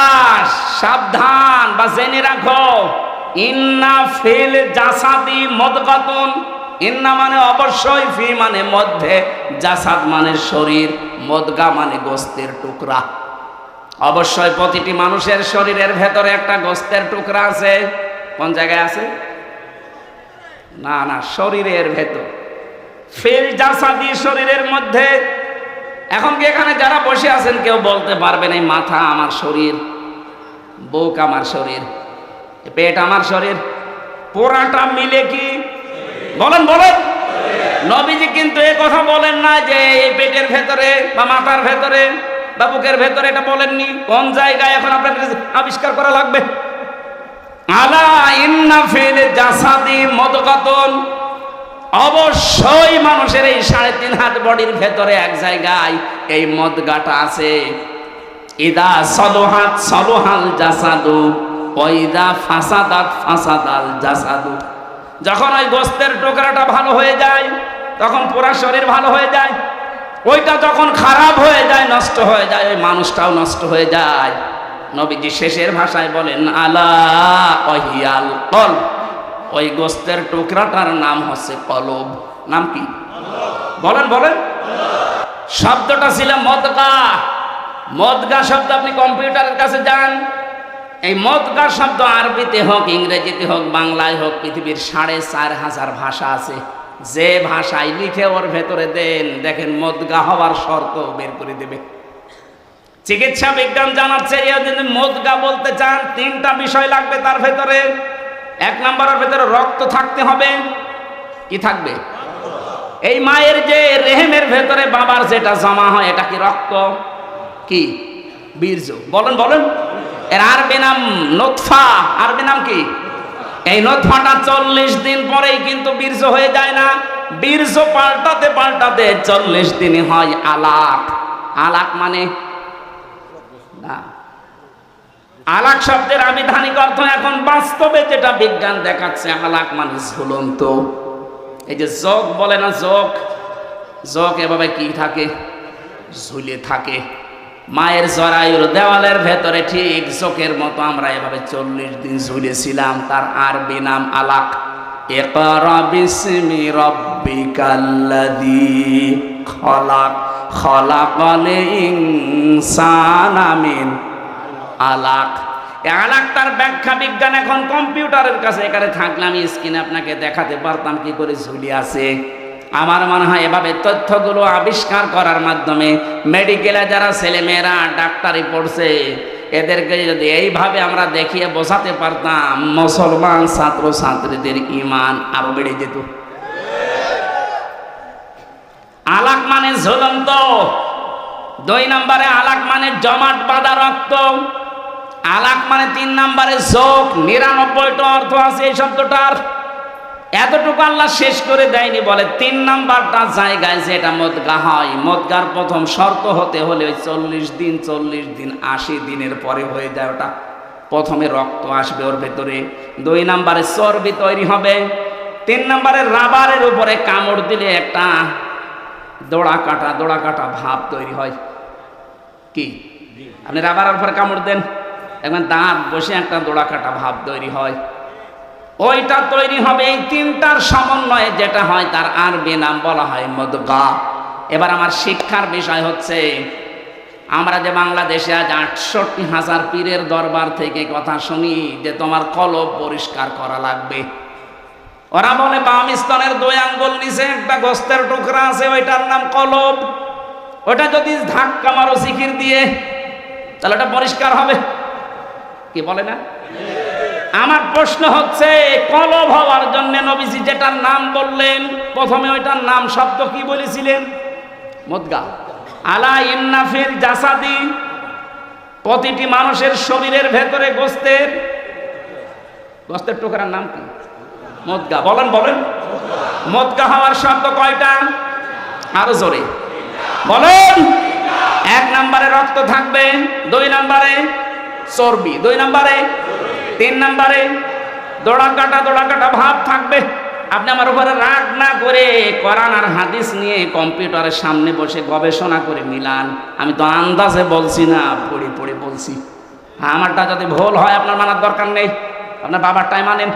সাবধান বা জেনে রাখো, ইন্না ফিল জাসাদি মুদগাতুন। ইন্না মানে অবশ্যই, ফি মানে মধ্যে, জাসাদ মানে শরীর, মুদগা মানে গোস্তের টুকরা। অবশ্যই প্রতিটি মানুষের শরীরের ভেতরে একটা গোস্তের টুকরা আছে। কোন জায়গায় আছে? না না, শরীরের ভেতর। ফিল জাসাদি, শরীরের মধ্যে। এখন কি এখানে যারা বসে আছেন কেউ বলতে পারবেন এই মাথা আমার শরীর, বুক আমার শরীর, পেট আমার শরীর, পুরাটা মিলে কি? বলেন বলেন। নবীজি কিন্তু এই কথা বলেন না যে এই পেটের ভেতরে বা মাথার ভেতরে বা বুকের ভেতরে, এটা বলেননি। কোন জায়গায় এখন আপনাকে আবিষ্কার করা লাগবে। আলা ইন্না ফিল জাসাদি মুদগাতুন, অবশ্যই মানুষের এই 3.5 হাত বডির ভেতরে এক জায়গায় এই মুদগাটা আছে। ইদা সলুহাত সলুহাল জাসাদু ওয়া ইদা ফাসাদাত ফাসাদাল জাসাদু। যখন ওই গোস্তের টুকরাটা ভালো হয়ে যায় তখন পুরো শরীর ভালো হয়ে যায়। ওইটা যখন খারাপ হয়ে যায়, নষ্ট হয়ে যায়, ওই মানুষটাও নষ্ট হয়ে যায়। নবীজি শেষের ভাষায় বলেন, আলা ওয়াহিয়াল কলব, ওই গোস্তের টুকরাটার নাম হচ্ছে কলব। নাম কি? বলেন বলেন। শব্দটা ছিল মুদগা। মুদগা শব্দ আপনি কম্পিউটারের কাছে যান, এই মুদগা শব্দ আরবিতে হোক, ইংরেজিতে হোক, বাংলায় হোক, পৃথিবীর 4,500 ভাষা আছে। যে ভাষায় লিখে ওর ভেতরে দেন, দেখেন মুদগা হওয়ার শর্ত বের করে দেবে। চিকিৎসা বিজ্ঞান জানাচ্ছে যদি মুদগা বলতে চান 3টা বিষয় লাগবে তার ভেতরে। 1 নম্বরের ভেতরে রক্ত থাকতে হবে। কি থাকবে? এই মায়ের যে রেহেমের ভেতরে বাবার যেটা জমা হয়, এটা কি রক্ত? কি? বীর্য। বলেন বলেন। এর আরবি নাম নুতফা। আরবি নাম কি? এই নুতফাটা 40 দিন পরেই কিন্তু বীর্য হয়ে যায় না। বীর্য পাল্টাতে পাল্টাতে 40 দিনে হয় আলাক। আলাক মানে না, আলাক শব্দের আবিধানিক অর্থ এখন বাস্তবে যেটা বিজ্ঞান দেখাচ্ছে, আলাক মানে ঝুলন্ত। এই যে যোগ বলে না, যোগ, যোগ এভাবে কি থাকে? ঝুলে থাকে। মায়ের জরায়ুর দেওয়ালের ভেতরে ঠিক চোখের মতো আমরা এভাবে 40 দিন ঝুলেছিলাম। তার আরবি নাম আলাক। ইকরা বিসমি রাব্বিকাল্লাযী খলাক, খলাকাল ইনসানা মিন আলাক। আলাক তার ব্যাখ্যা বিজ্ঞান এখন কম্পিউটারের কাছে। এখানে থাকলে আমি স্ক্রিনে আপনাকে দেখাতে পারতাম কি করে ঝুলি আছে। আমার মনে হয় এভাবে তথ্যগুলো আবিষ্কার করার মাধ্যমে মেডিকেলে যারা ছেলেমেয়েরা ডাক্তারি পড়ছে এদেরকে যদি এইভাবে আমরা দেখিয়ে বোঝাতে পারতাম, মুসলমান ছাত্র ছাত্রীদের ঈমান আরো বেড়ে যেত। আলাক মানে ঝুলন্ত। 2 নম্বরে আলাক মানে জমাট বাঁধা রক্ত। আলাক মানে 3 নম্বরে চোখ, 99টা অর্থ আছে এই শব্দটার। এতটুকু আল্লাহ শেষ করে দেয়নি, বলে 3 নাম্বারটা জায়গায় যেটা মুদগা হয়, মুদগার প্রথম শর্ত হতে হলে ওই 40 দিন 80 দিনের পরে হয়ে যায় ওটা। প্রথমে রক্ত আসবে ওর ভেতরে, 2 নম্বরে চর্বি তৈরি হবে, 3 নম্বরে রাবারের উপরে কামড় দিলে একটা দোড়া কাটা ভাব তৈরি হয়। কি আপনি রাবারের উপরে কামড় দেন, একবার দাঁত বসে একটা দোড়া কাটা ভাব তৈরি হয়, ওইটা তৈরি হবে। এই 3টার সমন্বয়ে যেটা হয় তার আরবি নাম বলা হয় মুদগা। এবার আমার শিক্ষার বিষয় হচ্ছে, আমরা যে বাংলাদেশে আজ 68,000 পীরের দরবার থেকে কথা শুনি যে তোমার কলব পরিষ্কার করা লাগবে। ওরা বলে বাম স্তনের 2 আঙ্গুল নিচে একটা গোস্তের টুকরা আছে, ওইটার নাম কলব। ওটা যদি ধাক্কা মারো জিকির দিয়ে তাহলে ওটা পরিষ্কার হবে। কি বলে না? আমার প্রশ্ন হচ্ছে, কলব হওয়ার জন্য নবীজি যেটার নাম বললেন প্রথমে, ওইটার নাম শব্দ কি বলেছিলেন? মুদগা। আলা ইন্না ফিল জাসাদি, প্রতিটি মানুষের শরীরের ভেতরে গোস্তের টুকরার নাম কি? মুদগা। বলেন মুদগা হওয়ার শব্দ কয়টা? আরো জোরে বলেন। 1 নম্বরে রক্ত থাকবে, 2 নম্বরে চর্বি, 2 নম্বরে 3 নম্বরে দোড়া কাটা ভাব থাকবে। আপনি আমার উপরে রাগ না করে কোরআন আর হাদিস নিয়ে কম্পিউটারের সামনে বসে গবেষণা করে মিলান। আমি তো আন্দাজে বলছি না, পড়ে বলছি। আমারটা যদি ভুল হয় আপনার মানার দরকার নেই, আপনার বাবারটাই মানেন।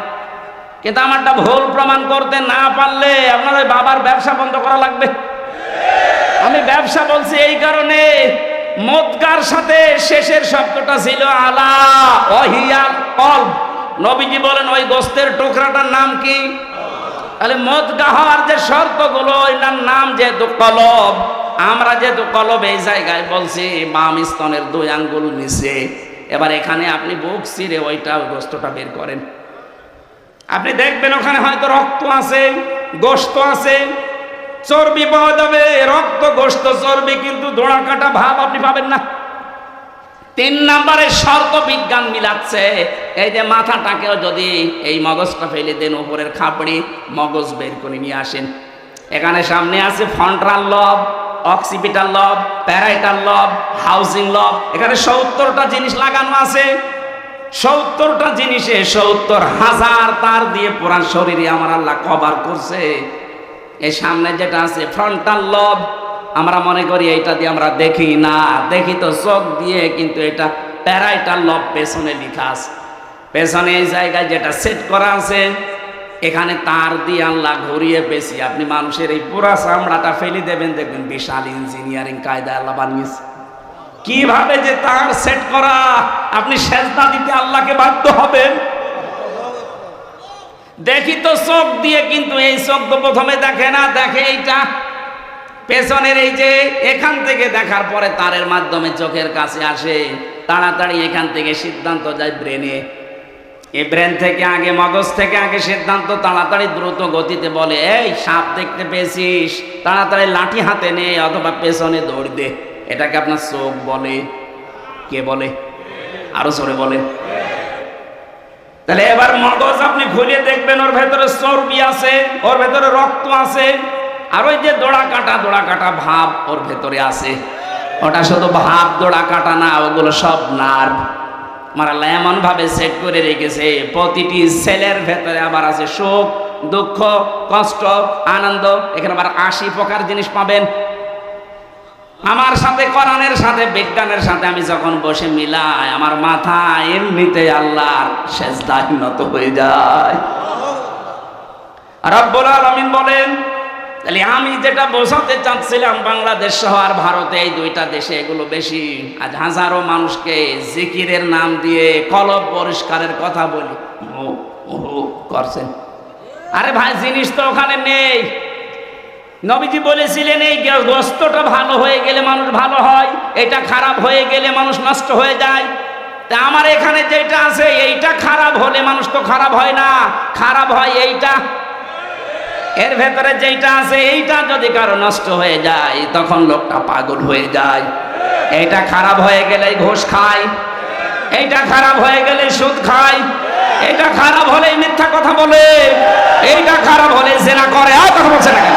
কিন্তু আমারটা ভুল প্রমাণ করতে না পারলে আপনার ওই বাবার ব্যবসা বন্ধ করা লাগবে। আমি ব্যবসা বলছি এই কারণে, মুদগার সাথে শেষের শব্দটা ছিল আলা ওয়াহিয়াল কলব। নবীজি বলেন ওই গোস্তের টুকরাটার নাম কি? তাহলে মুদগা হওয়ার যে শর্তগুলো, এটার নাম যেহেতু কলব, আমরা যেহেতু কলব এই জায়গায় বলছি বাম স্তনের 2 আঙ্গুল নিচে, এবার এখানে আপনি বুক চিরে ওই গোস্তটা বের করেন, আপনি দেখবেন ওখানে হয়তো রক্ত আছে, গোস্ত আছে, চর্বি পাওয়া যাবে। রক্ত, গোস্ত, চর্বি, কিন্তু দোড়া কাটা ভাব আপনি পাবেন না। 3 নম্বরে শর্ত বিজ্ঞান মিলাচ্ছে। এই যে মাথাটাকেও যদি এই মগজটা ফেলে দেন, উপরের খাপড়ি মগজ বের করে নিয়ে আসেন, এখানে সামনে আছে ফ্রন্টাল লব, অক্সিপিটাল লব, প্যারাইটাল লব, হাউজিং লব। এখানে 70টা জিনিস লাগানো আছে। 70টা জিনিসে 70,000 তার দিয়ে পুরা শরীরে আমার আল্লাহ কভার করছে। এই সামনে যেটা আছে ফ্রন্টাল লব, আমরা মনে করি এইটা দিয়ে আমরা দেখি না, দেখি তো চোখ দিয়ে, কিন্তু এটা প্যারাইটাল লব পেছনে লেখা আছে। পেছনে এই জায়গায় যেটা সেট করা আছে, এখানে তার দিয়ে আল্লাহ ঘুরিয়ে পেছি, আপনি মানুষের এই পুরা চামড়াটা ফেলে দেবেন, দেখবেন বিশাল ইঞ্জিনিয়ারিং কায়দা আল্লাহ বানিয়েছে। কিভাবে যে তার সেট করা, আপনি সেজদা দিতে আল্লাহকে বাধ্য হবেন। দেখি তো চোখ দিয়ে, কিন্তু এই চোখ তো প্রথমে দেখে না, দেখে এইটা পেছনের, এই যে এখান থেকে দেখার পরে তারের মাধ্যমে চোখের কাছে আসে, তাড়াতাড়ি এখান থেকে সিদ্ধান্ত যায় ব্রেনে। এই ব্রেন থেকে আগে, মগজ থেকে আগে সিদ্ধান্ত তাড়াতাড়ি দ্রুত গতিতে বলে, এই সাপ দেখতে পেয়েছিস, তাড়াতাড়ি লাঠি হাতে নে অথবা পেছনে দৌড় দে। এটাকে আপনার চোখ বলে। কে বলে? আরো জোরে বলেন। তাহলে এবার মগজ আপনি খুলে দেখবেন, ওর ভেতরে চর্বি আছে, ওর ভেতরে রক্ত আছে, আর ওই যে দোড়া কাটা ভাব ওর ভেতরে আছে। ওটা শুধু ভাব, দোড়া কাটা না, ওগুলো সব নার্ভ। আমার আল্লাহ এমন ভাবে সেট করে রেখেছে, প্রতিটি সেলের ভেতরে আবার আছে সুখ, দুঃখ, কষ্ট, আনন্দ। এখানে আবার 80 প্রকার জিনিস পাবেন। আমার সাথে, কোরআনের সাথে, বিজ্ঞানের সাথে আমি যখন বসে মিলাই, আমার মাথা এমনিতে আল্লাহর সেজদায় নত হয়ে যায়। রব্বুল আলামিন বলেন, তাহলে আমি যেটা বোঝাতে চাচ্ছিলাম, বাংলাদেশ সহ আর ভারতে, এই 2টা দেশে এগুলো বেশি। আজ হাজারো মানুষকে জিকিরের নাম দিয়ে কলব পরিষ্কারের কথা বলি করছেন। আরে ভাই, জিনিস তো ওখানে নেই। নবীজি বলেছিলেন এই গোস্তটা ভালো হয়ে গেলে মানুষ ভালো হয়, এটা খারাপ হয়ে গেলে মানুষ নষ্ট হয়ে যায়। তা আমার এখানে যেটা আছে, এইটা খারাপ হলে মানুষ তো খারাপ হয় না, খারাপ হয় এইটা। এর ভেতরে যেটা আছে, এইটা যদি কারো নষ্ট হয়ে যায়, তখন লোকটা পাগল হয়ে যায়। এইটা খারাপ হয়ে গেলে ঘুষ খায়, এইটা খারাপ হয়ে গেলে সুদ খায়, এইটা খারাপ হলে মিথ্যা কথা বলে, এইটা খারাপ হলে জেনা করে। আর কথা বলছে না কেন?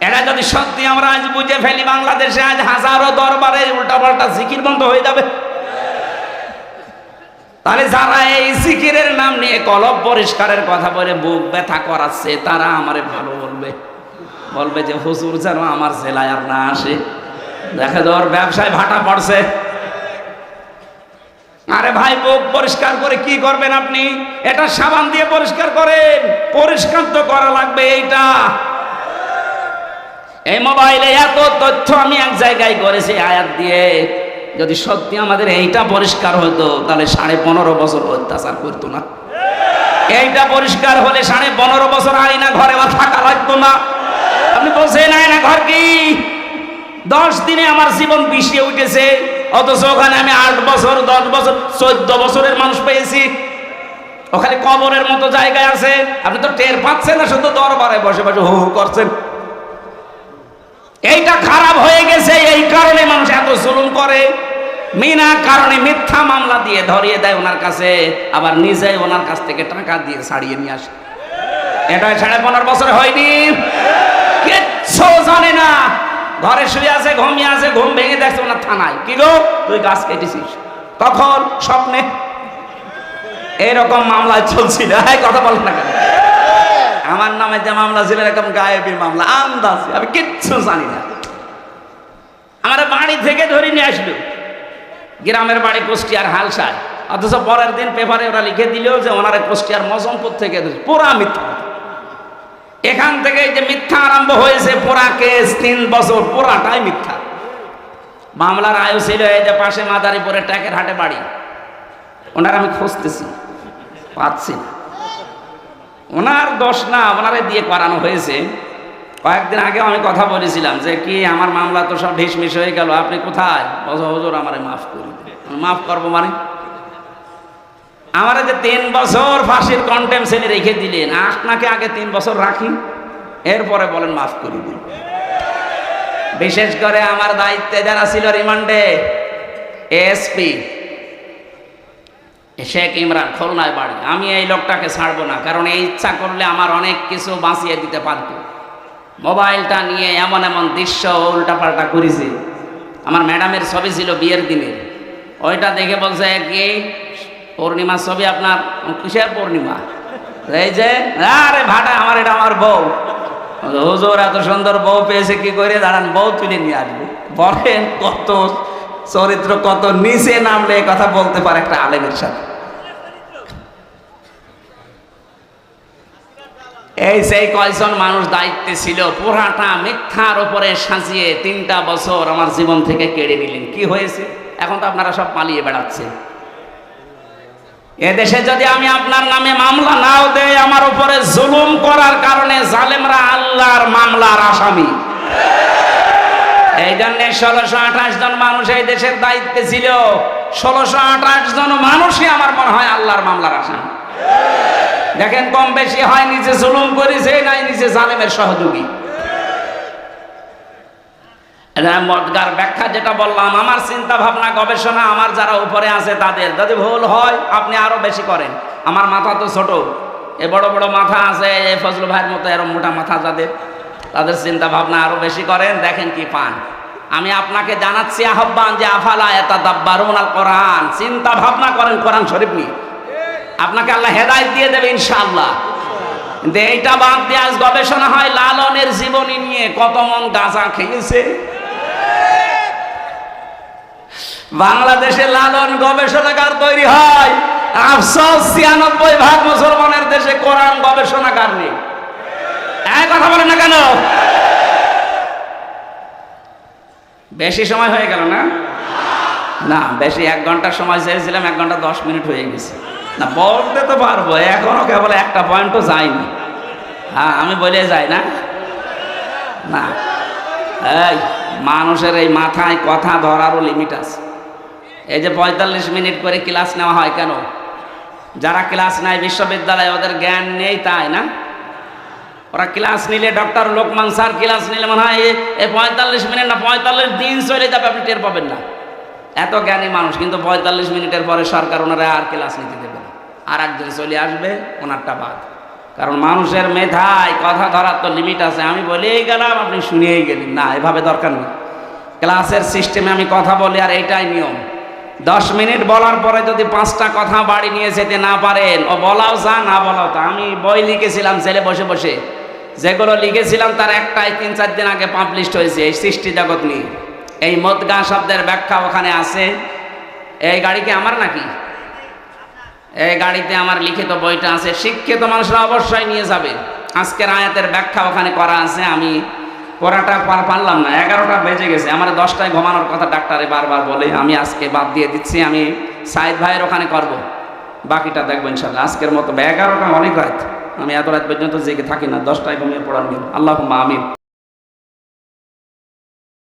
এটা যদি সত্যি আমরা আজ বুঝে ফেলি, বাংলাদেশে আজ হাজারো দরবারে উল্টাপাল্টা জিকির বন্ধ হয়ে যাবে। তাহলে যারা এই জিকিরের নাম নিয়ে কলব পরিষ্কারের কথা বলে বুক ব্যথা করাচ্ছে, তারা আমারে ভালো বলবে, বলবে যে হুজুর যেন আমার জেলায় আর না আসে, দেখা যাওয়ার ব্যবসায় ভাটা পড়ছে। আরে ভাই, বুক পরিষ্কার করে কি করবেন আপনি? এটা সাবান দিয়ে পরিষ্কার করেন, পরিষ্কার তো করা লাগবে। এইটা এই মোবাইলে এত তথ্য আমি এক জায়গায় করেছি আয়াত দিয়ে, যদি সত্যি আমাদের এইটা পরিষ্কার হতো তাহলে 15.5 বছর অত্যাচার করতো না। এইটা পরিষ্কার হলে 15.5 বছর আইনা ঘরে বা থাকা লাগতো না। আপনি বলছেন আইনা ঘর কি 10 দিনে আমার জীবন বিষিয়ে উঠেছে, অথচ ওখানে আমি 8 বছর 10 বছর 14 বছরের মানুষ পেয়েছি। ওখানে কবরের মতো জায়গায় আছে, আপনি তো টের পাচ্ছেন না, শুধু দরবারে বসে বসে হু হু করছেন। এইটা খারাপ হয়ে গেছে, এই কারণে মানুষ এত জুলুম করে। বিনা কারণে মিথ্যা মামলা দিয়ে ধরিয়ে দেয় ওনার কাছে, আবার নিজে ওনার কাছ থেকে টাকা দিয়ে ছাড়িয়ে নিয়ে আসে। এটা 15.5 বছর হয়নি, কিচ্ছু জানে না। ঘরে শুয়ে আছে, ঘুমিয়ে আছে, ঘুম ভেঙে দেখছে ওনার থানায়, কি গো তুই গাছ কেটেছিস, তখন স্বপ্নে। এইরকম মামলা চলছিল। কথা বলেন না কেন? আমার নামে যে মামলা ছিল এরকম গায়েবী মামলা, আন্দাজে, আমি কিচ্ছু জানি না। আমার বাড়ি থেকে ধরে নিয়ে আসলো, গ্রামের বাড়ি কুষ্টিয়ার হালসায়, অথচ পরের দিন পেপারে ওরা লিখে দিল যে ওনারা কুষ্টিয়ার মজমপুর থেকে। পুরা মিথ্যা। এখান থেকে যে মিথ্যা আরম্ভ হয়েছে, পুরা কেস 3 বছর, পুরাটাই মিথ্যা। মামলার আয়ু ছিল এই যে পাশে মাদারীপুরে ট্যাকের হাটে বাড়ি, ওনার আমি খুঁজতেছি, পাচ্ছি না। ওনার দোষ না, ওনারে দিয়ে করানো হয়েছে। কয়েকদিন আগে আমি কথা বলেছিলাম যে কি আমার মামলা তো সব ঢিসমিস হয়ে গেল, আপনি কোথায়? হুজুর আমারে মাফ করি। মাফ করবো মানে? আমারে যে 3 বছর ফাঁসির কন্টেম্প সেলে রেখে দিলেন, আপনাকে আগে 3 বছর রাখি, এরপরে বলেন মাফ করে দিন। বিশেষ করে আমার দায়িত্বে যারা ছিল রিমান্ডে, এসপি শেখ ইমরান, খুলনায় বাড়ি, আমি এই লোকটাকে ছাড়বো না, কারণ এই ইচ্ছা করলে আমার অনেক কিছু বাঁচিয়ে দিতে পারত। মোবাইলটা নিয়ে এমন এমন দৃশ্য উল্টাপাল্টা করেছে। আমার ম্যাডামের ছবি ছিল বিয়ের দিনের, ওইটা দেখে বলছে কি পূর্ণিমার ছবি আপনার? কিসের পূর্ণিমা? এই যে আরে ভাটা আমার, এটা আমার বউ। হুজুর এত সুন্দর বউ পেয়েছে, কি করে? দাঁড়ান, বউ তুলে নিয়ে আসবে। বলেন কত চরিত্র, কত নিচে নামলে কথা বলতে পারে একটা আলেমের সাথে। এই সেই কয়জন মানুষ দায়িত্বে ছিল, পুরাটা মিথ্যার উপরে সাজিয়ে 3টা বছর আমার জীবন থেকে কেড়ে নিলেন। কি হয়েছে? এখন তো আপনারা সব পালিয়ে বেড়াচ্ছেন। এদেশে যদি আমি আপনার নামে মামলা নাও দেই, আমার উপরে জুলুম করার কারণে জালেমরা আল্লাহর মামলার আসামি। এই জন্য 1628 জন মানুষ এই দেশের দায়িত্বে ছিল। 1628 জন মানুষই আমার মনে হয় আল্লাহর মামলার আসামি। দেখেন, কম বেশি হয় নিচে জুলুম করেছে, নাই নিচে জালেমের সহযোগী। মদগার ব্যাখ্যা যেটা বললাম, আমার চিন্তা ভাবনা গবেষণা, আমার যারা উপরে আছে তাদের যদি ভুল হয় আপনি আরো বেশি করেন। আমার মাথা তো ছোট, এ বড় বড় মাথা আছে, এই ফজলু ভাইয়ের মতো এরকম মোটা মাথা যাদের, তাদের চিন্তা ভাবনা আরো বেশি করেন, দেখেন কি পান। আমি আপনাকে জানাচ্ছি আহ্বান যে আফালা ইয়াতাদাব্বারুনাল কোরআন, চিন্তা ভাবনা করেন কোরআন শরীফ নিয়ে, আপনাকে আল্লাহ হেদায়েত দিয়ে দেবে ইনশাআল্লাহ। কিন্তু এইটা বাদ দিয়ে আজ গবেষণা হয় লালনের জীবনী নিয়ে, কত মন গাঁজা খেয়েছে। বাংলাদেশে লালন গবেষণাগার তৈরি হয়, আফসোস 96% মুসলমানের দেশে কোরআন গবেষণাগার নেই। এক কথা বলেন না কেন? বেশি সময় হয়ে গেল না? না, বেশি 1 ঘন্টার সময় চেয়েছিলাম, 1 ঘন্টা 10 মিনিট হয়ে গেছে। না, বলতে তো পারবো, এখনো কেবল একটা পয়েন্টও যায়নি। হ্যাঁ, আমি বলে যাই না? না, এই মানুষের এই মাথায় কথা ধরারও লিমিট আছে। এই যে 45 মিনিট করে ক্লাস নেওয়া হয় কেন? যারা ক্লাস নেয় বিশ্ববিদ্যালয়ে, ওদের জ্ঞান নেই তাই না? ওরা ক্লাস নিলে, ডক্টর লোকমান স্যার ক্লাস নিলে মনে হয় এই 45 মিনিট না 45 দিন চলে যাবে, আপনি টের পাবেন না। এত জ্ঞানী মানুষ, কিন্তু 45 মিনিটের পরে সরকার ওনারা আর ক্লাস নিতে দেবে না, আর একজন চলে আসবে, ওনারটা বাদ। কারণ মানুষের মেধায় কথা ধরার তো লিমিট আছে। আমি বলেই গেলাম, আপনি শুনিয়েই গেলেন, না, এভাবে দরকার নেই। ক্লাসের সিস্টেমে আমি কথা বলি, আর এইটাই নিয়ম। 10 মিনিট বলার পরে যদি 5টা কথা বাড়ি নিয়ে যেতে না পারেন, ও বলাও যা, না বলাও তা। আমি বই লিখেছিলাম ছেলে বসে বসে, যেগুলো লিখেছিলাম তার একটাই 3-4 দিন আগে পাবলিশড হয়েছে, এই সৃষ্টি জগৎ নিয়ে। এই মদগা শব্দের ব্যাখ্যা ওখানে আছে। এই গাড়ি কি আমার নাকি? এই গাড়িতে আমার লিখিত বইটা আছে, শিক্ষিত মানুষরা অবশ্যই নিয়ে যাবে। আজকের আয়াতের ব্যাখ্যা ওখানে করা আছে। আমি পড়াটা পারলাম না, 11টা বেজে গেছে। আমার 10টায় ঘুমানোর কথা ডাক্তারে বারবার বলে, আমি আজকে বাদ দিয়ে দিচ্ছি। আমি সাইদ ভাইয়ের ওখানে করব, বাকিটা দেখবো ইনশাল্লাহ। আজকের মতো 11টা অনেক রাত, আমি এত রাত পর্যন্ত জেগে থাকি না, 10টায় ঘুমিয়ে পড়ার নিয়ম। আল্লাহুম্মা আমিন।